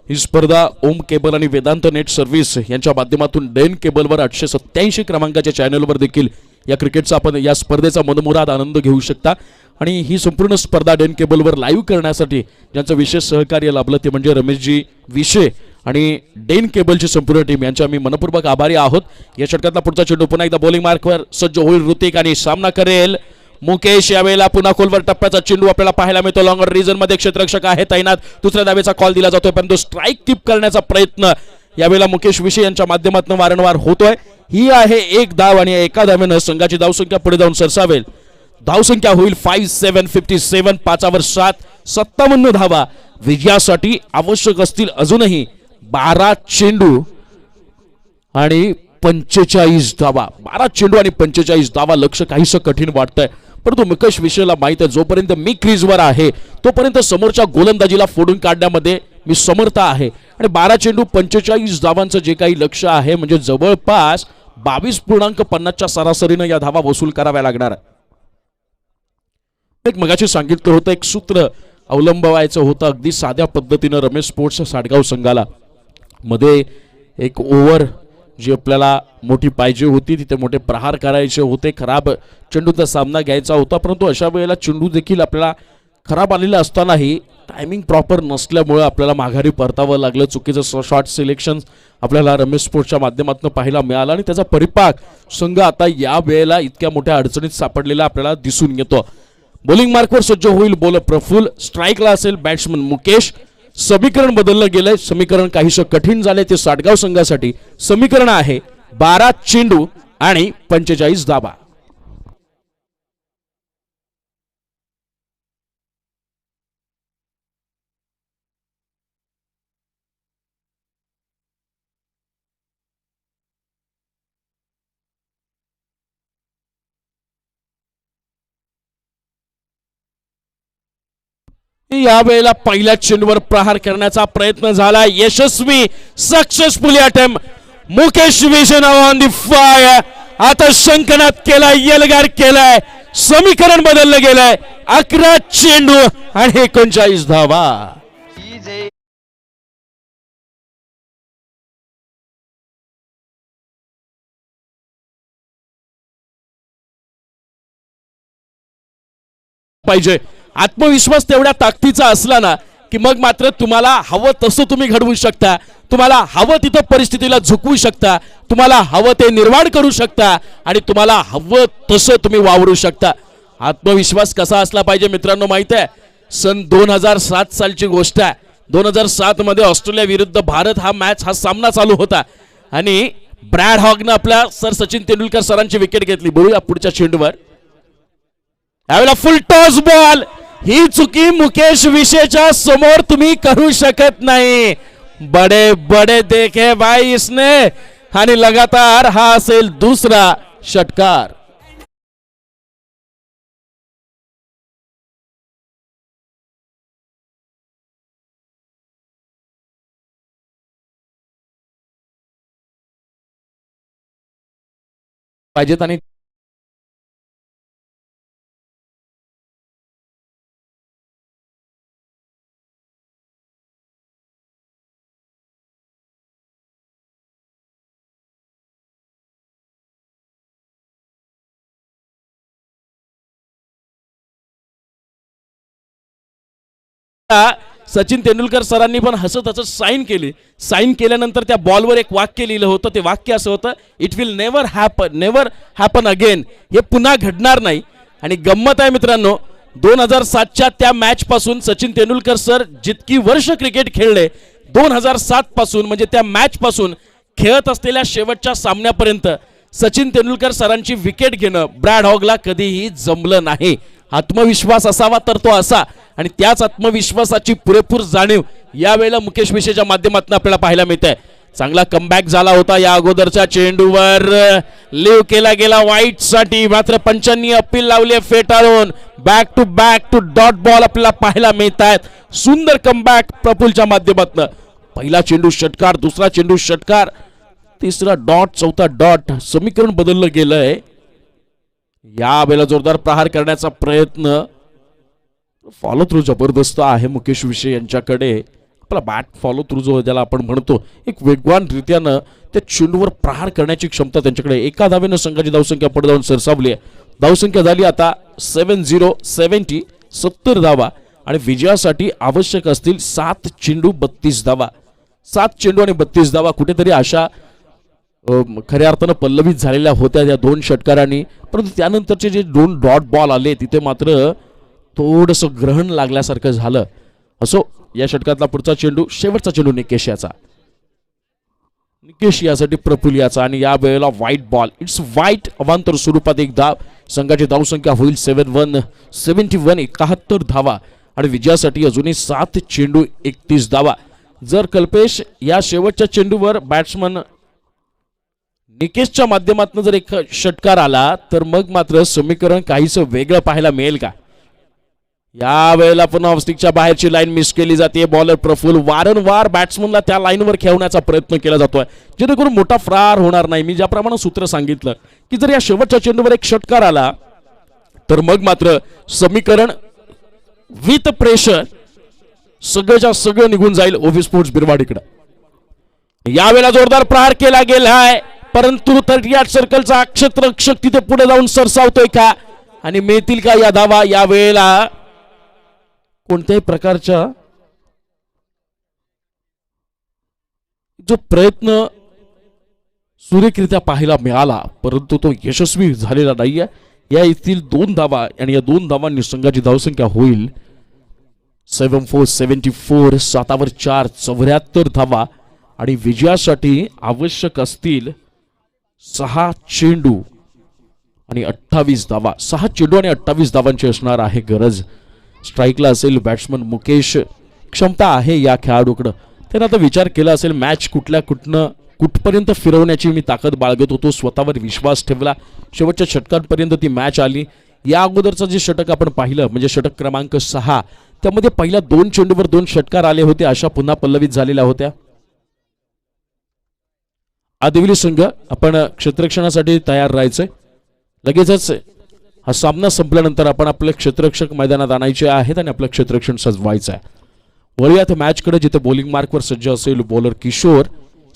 ही स्पर्धा ओम केबल आणि वेदांत नेट सर्व्हिस यांच्या माध्यमातून डेन केबलवर 887 क्रमांकाच्या चॅनलवर देखील या क्रिकेटचा आपण या स्पर्धेचा मनमुराद आनंद घेऊ शकता. आणि ही संपूर्ण स्पर्धा डेन केबलवर लाईव्ह करण्यासाठी ज्यांचं विशेष सहकार्य लाभलं ते म्हणजे रमेशजी विशे आणि डेन केबलची संपूर्ण टीम यांचे आम्ही मनपूर्वक आभारी आहोत. या षटकातला पुढचा चेंडू पुन्हा एकदा बॉलिंग मार्कवर सज्ज होईल ऋतिक आणि सामना करेल मुकेश. यावेळेला पुन्हा खोलवर टप्प्याचा चेंडू आपल्याला पाहायला मिळतो. लॉंगर रिजन मध्ये क्षेत्ररक्षक आहे तैनात. दुसऱ्या धावेचा कॉल दिला जातोय परंतु स्ट्राईक कीप करण्याचा प्रयत्न यावेळेला मुकेश विशे यांच्या माध्यमातून वारंवार होतोय. ही आहे एक धाव आणि एका धावेनं संघाची धावसंख्या पुढे जाऊन सरसावेल. धावसंख्या होईल 5757. 5 7 57 धावा विजयासाठी आवश्यक असतील. अजूनही 12 चेंडू आणि 45 धावा. 12 चेंडू आणि 45 धावा. लक्ष काहीसं कठीण वाटतंय परंतु मुकेश विषयला माहित आहे जोपर्यंत मी क्रीजवर आहे तोपर्यंत समोरच्या गोलंदाजीला फोडून काढण्यामध्ये मी समर्थ आहे. आणि 12 चेंडू 45 धावांचं जे काही लक्ष आहे म्हणजे जवळपास 22.50च्या सरासरीनं या धावा वसूल कराव्या लागणार. एक मगाशी सांगितलं होतं एक सूत्र अवलंबवायचं होतं अगदी साध्या पद्धतीनं रमेश स्पोर्ट्स साडगाव संघाला. मध्ये एक ओव्हर जी आपल्याला मोठी पाहिजे होती तिथे मोठे प्रहार करायचे होते. खराब चेंडूचा सामना घ्यायचा होता परंतु अशा वेळेला चेंडू देखील आपल्याला खराब आलेला असतानाही टायमिंग प्रॉपर नसल्यामुळे आपल्याला माघारी परतावं लागलं. चुकीचं शॉट सिलेक्शन आपल्याला रमेश स्पोर्ट्सच्या माध्यमातून पाहायला मिळालं आणि त्याचा परिपाक संघ आता या वेळेला इतक्या मोठ्या अडचणीत सापडलेला आपल्याला दिसून येतो. बॉलिंग मार्कवर सज्ज होईल बॉलर प्रफुल्ल. स्ट्राईकला असेल बॅट्समन मुकेश. समीकरण बदललं गेलंय. समीकरण काहीसं कठीण झालंय ते साडगाव संघासाठी. समीकरण आहे 12 चेंडू आणि 45 धावा. या वेळेला पहिल्या चेंडूवर प्रहार करण्याचा प्रयत्न झाला. यशस्वी सक्सेसफुली अटेम्प्ट. मुकेश विजन ऑन द फायर. आता शंकनात केलाय यलगार केलाय. समीकरण बदललं गेलंय. 11 चेंडू आणि 39 धावा. पाहिजे आत्मविश्वास तेवढ्या ताकदीचा असला ना की मग मात्र तुम्हाला हवं तसं तुम्ही घडवू शकता. तुम्हाला हवं तिथं परिस्थितीला झुकवू शकता. तुम्हाला हवं ते निर्माण करू शकता आणि तुम्हाला हवं तसं तुम्ही वावरू शकता. आत्मविश्वास कसा असला पाहिजे मित्रांनो माहित आहे. सन 2007 सालची गोष्ट आहे. 2007 मध्ये ऑस्ट्रेलिया विरुद्ध भारत हा सामना चालू होता आणि ब्रॅड हॉगनं आपल्या सर सचिन तेंडुलकर सरांची विकेट घेतली. बघूया पुढच्या चेंडूवर. यावेळेला फुल टॉस बॉल. ही चुकी मुकेश विशेच्या समोर तुम्ही करू शकत नाही. बडे बडे देखे भाई इसने. आणि लगातार हा असेल दुसरा षटकार. पाहिजेत आणि सचिन तेंडुलकर सरांनी पण हसत हसत साईन केली. साईन केल्यानंतर त्या बॉलवर एक वाक्य लिहिलं होतं. ते वाक्य असं होतं, it will never happen again. हे पुन्हा घडणार नाही. आणि गंमत आहे मित्रांनो 2007च्या त्या मॅच पासून सचिन तेंडुलकर सर जितकी वर्ष क्रिकेट खेळले 2007 पासून म्हणजे त्या मॅच पासून खेळत असलेल्या शेवटच्या सामन्यापर्यंत सचिन तेंडुलकर सरांची विकेट घेणं ब्रॅड हॉगला कधीही जमलं नाही. आत्मविश्वास असावा तर तो असा आणि त्याच आत्मविश्वासाची पुरेपूर जाणीव यावेळेला मुकेश विशेच्या माध्यमातून आपल्याला पाहायला मिळते. चांगला कमबॅक झाला होता या अगोदरच्या चेंडूवर. लिव्ह केला गेला वाईट साठी मात्र पंचांनी अपील लावले फेटाळून. बॅक टू डॉट बॉल आपल्याला पाहायला मिळत आहेत. सुंदर कमबॅक प्रफुल्लच्या माध्यमातून. पहिला चेंडू षटकार, दुसरा चेंडू षटकार, तिसरा डॉट, चौथा डॉट. समीकरण बदललं गेलंय या वेळेला जोरदार प्रहार करण्याचा प्रयत्न, फॉलो थ्रू जबरदस्त आहे मुकेश विषय यांच्याकडे. आपला बॅट फॉलो थ्रू जो ज्याला आपण म्हणतो, एक वेगवान रीत्यानं त्या चेंडूवर प्रहार करण्याची क्षमता त्यांच्याकडे. एका धावेनं संघाची धावसंख्या पुढे जाऊन सरसावली आहे. धावसंख्या झाली आता 70 70 धावा आणि विजयासाठी आवश्यक असतील 7 चेंडू 32 धावा. 7 चेंडू आणि 32 धावा कुठेतरी अशा खऱ्या अर्थानं पल्लवित झालेल्या होत्या या 2 षटकारांनी. परंतु त्यानंतरचे जे 2 डॉट बॉल आले तिथे मात्र थोडंसं ग्रहण लागल्यासारखं झालं. असो, या षटकातला पुढचा चेंडू, शेवटचा चेंडू निकेश यासाठी प्रफुल याचा आणि या वेळेला व्हाईट बॉल. It's white. अवांतर स्वरूपात एक धाव. संघाची धावसंख्या होईल 71 धावा आणि विजयासाठी अजूनही 7 चेंडू 31 धावा. जर कल्पेश या शेवटच्या चेंडूवर बॅट्समन निकेशच्या माध्यमातून जर एक षटकार आला तर मग मात्र समीकरण काहीसं वेगळं पाहायला मिळेल का? या वेळेला पुन्हा ऑफस्टिकच्या बाहेरची लाईन मिस केली जाते. बॉलर प्रफुल वारंवार बॅट्समनला त्या लाईनवर खेळवण्याचा प्रयत्न केला जातोय जेणेकरून मोठा फरार होणार नाही. मी ज्याप्रमाणे सूत्र सांगितलं की जर या शेवटच्या चेंडूवर एक षटकार आला तर मग मात्र समीकरण विथ प्रेशर सगळंच्या सगळं निघून जाईल ओव्ही स्पोर्ट्स बिरवाडीकडे. यावेळेला जोरदार प्रहार केला गेलाय परंतु या सर्कलचा क्षेत्ररक्षक तिथे पुढे जाऊन सरसावतोय का आणि मिळतील का या धावा? या वेळेला कोणत्याही प्रकारचा जो प्रयत्न सुरेखरित्या पाहायला मिळाला परंतु तो यशस्वी झालेला नाहीये. या येथील 2 धावा आणि या 2 धावांनी संघाची धावसंख्या होईल 74 7 वर 4 74 धावा आणि विजयासाठी आवश्यक असतील 6 चेंडू आणि 28 धावा. 6 चेंडू आणि 28 धावांची असणार आहे गरज. स्ट्राईकला असेल बॅट्समन मुकेश. क्षमता आहे या खेळाडूकडं. त्यानं आता विचार केला असेल मॅच कुठपर्यंत फिरवण्याची मी ताकद बाळगत होतो. स्वतःवर विश्वास ठेवला. शेवटच्या षटकांपर्यंत ती मॅच आली. या अगोदरचं जे षटक आपण पाहिलं म्हणजे षटक क्रमांक 6 त्यामध्ये पहिल्या 2 चेंडूवर 2 षटकार आले होते. अशा पुन्हा पल्लवित झालेल्या होत्या. आदिवली संघ आपण क्षेत्ररक्षणासाठी तयार राहायचंय. लगेचच हा सामना संपल्यानंतर आपण आपले क्षेत्ररक्षक मैदानात आणायचे आहेत आणि आपलं क्षेत्ररक्षण सजवायचं आहे. वळूयात मॅचकडे जिथे बॉलिंग मार्कवर सज्ज असेल बॉलर किशोर.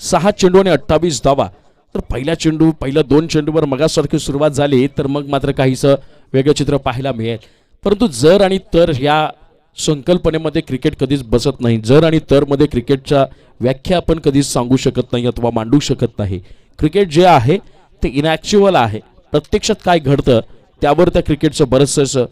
6 चेंडू आणि 28 धावा. तर पहिल्या 2 चेंडूवर मगासारखी सुरुवात झाली तर मग मात्र काहीसं वेगळं चित्र पाहायला मिळेल. परंतु जर आणि तर या संकल्पनेमध्ये क्रिकेट कधीच बसत नाही. जर आणि तर मध्ये क्रिकेटच्या व्याख्या आपण कधीच सांगू शकत नाही अथवा मांडू शकत नाही. क्रिकेट जे आहे ते इनॅक्च्युअल आहे. प्रत्यक्षात काय घडतं त्यावर त्या क्रिकेटचं बरंचसं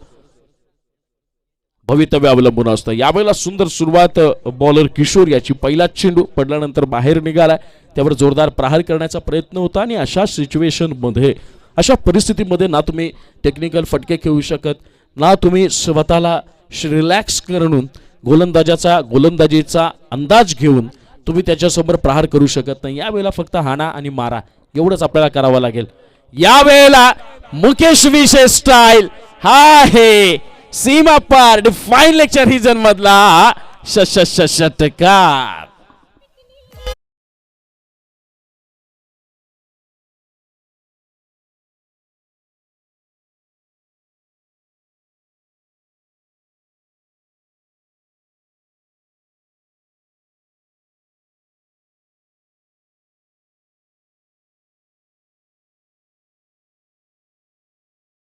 भवितव्य अवलंबून असतं. यावेळेला सुंदर सुरुवात बॉलर किशोर याची. पहिला चेंडू पडल्यानंतर बाहेर निघाला. त्यावर जोरदार प्रहार करण्याचा प्रयत्न होता आणि अशा सिच्युएशनमध्ये अशा परिस्थितीमध्ये ना तुम्ही टेक्निकल फटके खेळू शकत ना तुम्ही स्वतःला रिलॅक्स करून गोलंदाजीचा अंदाज घेऊन तुम्ही त्याच्यासमोर प्रहार करू शकत नाही. यावेळेला फक्त हाणा आणि मारा एवढंच आपल्याला करावं लागेल. यावेळेला मुकेश विषय स्टाईल हा आहे सीमा पार डिफाईन लेक्चर रिजन मधला षटकार.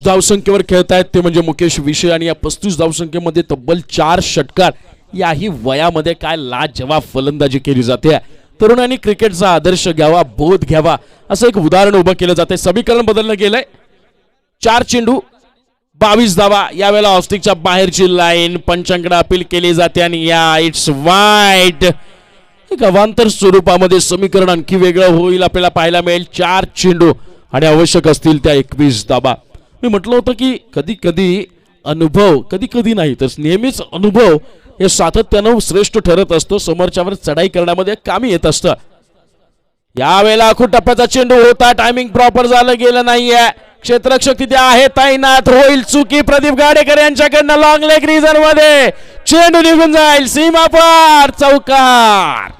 धावसंख्येवर खेळतायत ते म्हणजे मुकेश विषय आणि या 35 धावसंख्येमध्ये तब्बल 4 षटकार. याही वयामध्ये काय लाजवाब फलंदाजी केली जाते. तरुणांनी क्रिकेटचा आदर्श घ्यावा, बोध घ्यावा असं एक उदाहरण उभं केलं जाते. समीकरण बदललं गेलंय. 4 चेंडू 22 धावा. यावेळेला ऑस्टिकच्या बाहेरची लाईन पंचांकडे अपील केली जाते आणि या इट्स वाईट. एक अवांतर स्वरूपामध्ये समीकरण आणखी वेगळं होईल आपल्याला पाहायला मिळेल. 4 चेंडू आणि आवश्यक असतील त्या 21 धावा. मी म्हटलं होतं की कधी कधी अनुभव, कधी नाही तर नेहमीच अनुभव हे सातत्यानं श्रेष्ठ ठरत असतो. समोरच्यावर चढाई करण्यामध्ये कामी येत असतं. यावेळेला आखूड टप्प्याचा चेंडू होता. टायमिंग प्रॉपर झालं गेलं नाहीये. क्षेत्ररक्षक तिथे आहे तैनात. होईल चुकी प्रदीप गाडेकर यांच्याकडनं लॉंग लेग रिझन मध्ये चेंडू निघून जाईल सीमा पार. चौकार.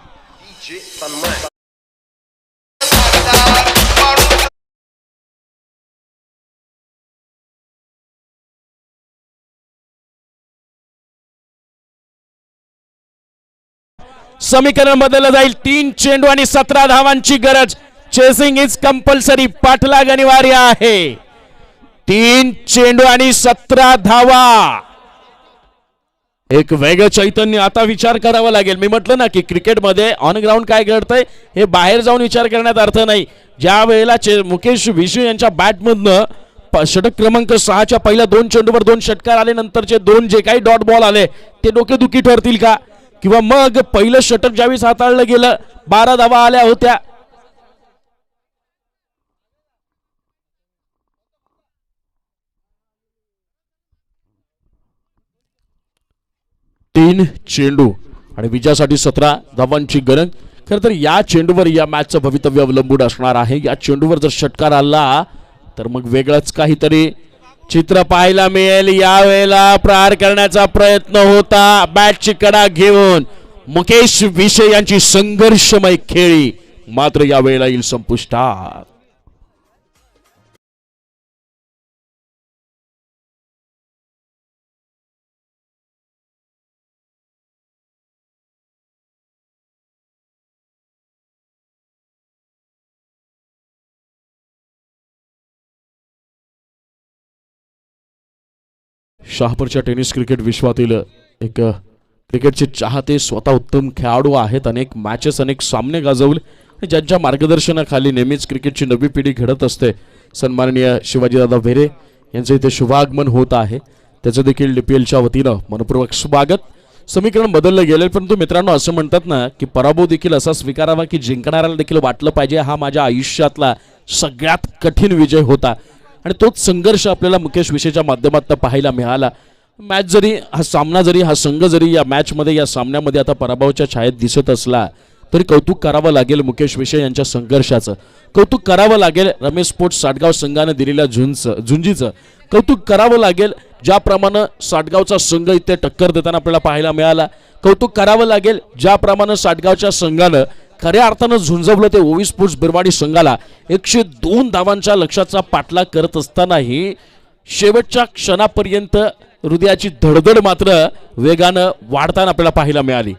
समीकरण बदललं जाईल. 3 चेंडू आणि 17 धावांची गरज. Chasing is compulsory. पाठलाग अनिवार्य आहे. 3 चेंडू आणि 17 धावा. एक वेगळं चैतन्य. आता विचार करावा लागेल. मी म्हटलं ना की क्रिकेटमध्ये ऑन ग्राउंड काय घडतंय हे बाहेर जाऊन विचार करण्यात अर्थ नाही. ज्या वेळेला मुकेश विशू यांच्या बॅटमधनं षटक क्रमांक 6च्या पहिल्या 2 चेंडूवर 2 षटकार आले, नंतरचे 2 जे काही डॉट बॉल आले ते डोकेदुखी ठरतील का? किंवा मग पहिलं षटक ज्यावेळेस हाताळलं गेलं 12 धावा आल्या होत्या. तीन चेंडू आणि विजयासाठी 17 धावांची गरज. खरं तर या चेंडूवर या मॅचचं भवितव्य अवलंबून असणार आहे. या चेंडूवर जर षटकार आला तर मग वेगळंच काहीतरी चित्र पाहायला मिळेल. यावेळेला प्रहार करण्याचा प्रयत्न होता बॅटची कडा घेऊन मुकेश विशे यांची संघर्षमय खेळी मात्र यावेळेला येईल संपुष्टात. शहापूरच्या टेनिस क्रिकेट विश्वातील एक क्रिकेटचे चाहते स्वतः उत्तम खेळाडू आहेत. अनेक मॅचेस अनेक सामने गाजवले. ज्यांच्या मार्गदर्शनाखाली नेहमीच क्रिकेटची नवी पिढी घडत असते. सन्माननीय शिवाजीदादा भेरे यांचे इथे शुभागमन होत आहे. त्याचं देखील DPLच्या वतीनं मनपूर्वक स्वागत. समीकरण बदललं गेले परंतु मित्रांनो असं म्हणतात ना की पराभव देखील असा स्वीकारावा की जिंकणाऱ्याला देखील वाटलं पाहिजे हा माझ्या आयुष्यातला सगळ्यात कठीण विजय होता. आणि तोच संघर्ष आपल्याला मुकेश विशेच्या माध्यमातून पाहायला मिळाला. मॅच जरी हा सामना जरी हा संघ जरी या मॅचमध्ये या सामन्यामध्ये आता पराभवाच्या छायेत दिसत असला तरी कौतुक करावं लागेल मुकेश विशे यांच्या संघर्षाचं. कौतुक करावं लागेल रमेश स्पोर्ट्स साटगाव संघाने दिलेल्या झुंजीचं. कौतुक करावं लागेल ज्याप्रमाणे साटगावचा संघ इथे टक्कर देताना आपल्याला पाहायला मिळाला. कौतुक करावं लागेल ज्याप्रमाणे साटगावच्या संघानं खऱ्या अर्थानं झुंजवलं ते ओवी स्पोर्ट्स बिरवाडी संघाला 102 धावांच्या लक्ष्याचा पाठलाग करत असतानाही शेवटच्या क्षणापर्यंत हृदयाची धडधड मात्र वेगानं वाढताना आपल्याला पाहायला मिळाली.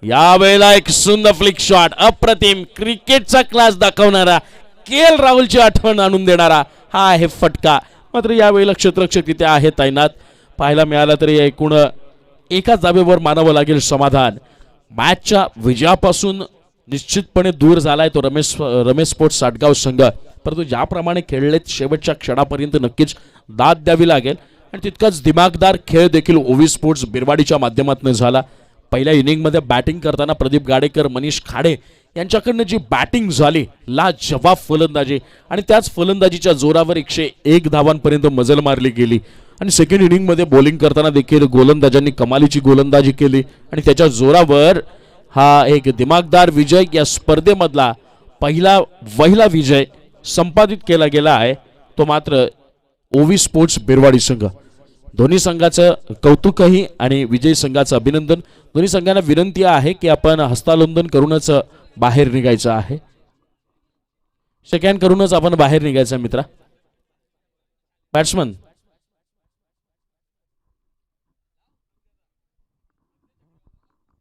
यावेळेला एक सुंदर फ्लिक शॉट. अप्रतिम क्रिकेटचा क्लास दाखवणारा KL राहुलची आठवण आणून देणारा हा आहे फटका. मात्र यावेळेला क्षेत्ररक्षक तिथे आहे तैनात पाहायला मिळाला तरी एकूण एकाच धावेवर मानावं लागेल समाधान. मॅचच्या विजयापासून निश्चितपणे दूर झालाय तो रमेश स्पोर्ट्स साटगाव संघ. परंतु ज्याप्रमाणे खेळलेत शेवटच्या क्षणापर्यंत नक्कीच दाद द्यावी लागेल. आणि तितकाच दिमागदार खेळ देखील ओवी स्पोर्ट्स बिरवाडीच्या माध्यमातून झाला. पहिल्या इनिंगमध्ये बॅटिंग करताना प्रदीप गाडेकर मनीष खाडे यांच्याकडनं जी बॅटिंग झाली लाजवाब फलंदाजी आणि त्याच फलंदाजीच्या जोरावर 101 धावांपर्यंत मजल मारली गेली. आणि सेकंड इनिंगमध्ये बॉलिंग करताना देखील गोलंदाजांनी कमालीची गोलंदाजी केली आणि त्याच्या जोरावर हा एक दिमागदार विजय या स्पर्धेमधला पहिला विजय संपादित केला गेला आहे. तो मात्र ओवी स्पोर्ट्स बिरवाडी संघ. दोन्ही संघाचं कौतुकही आणि विजयी संघाचं अभिनंदन. दोन्ही संघांना विनंती आहे की आपण हस्तांदोलन करूनच बाहेर निघायचं आहे. शेक हँड करूनच आपण बाहेर निघायचं मित्रा. बॅट्समन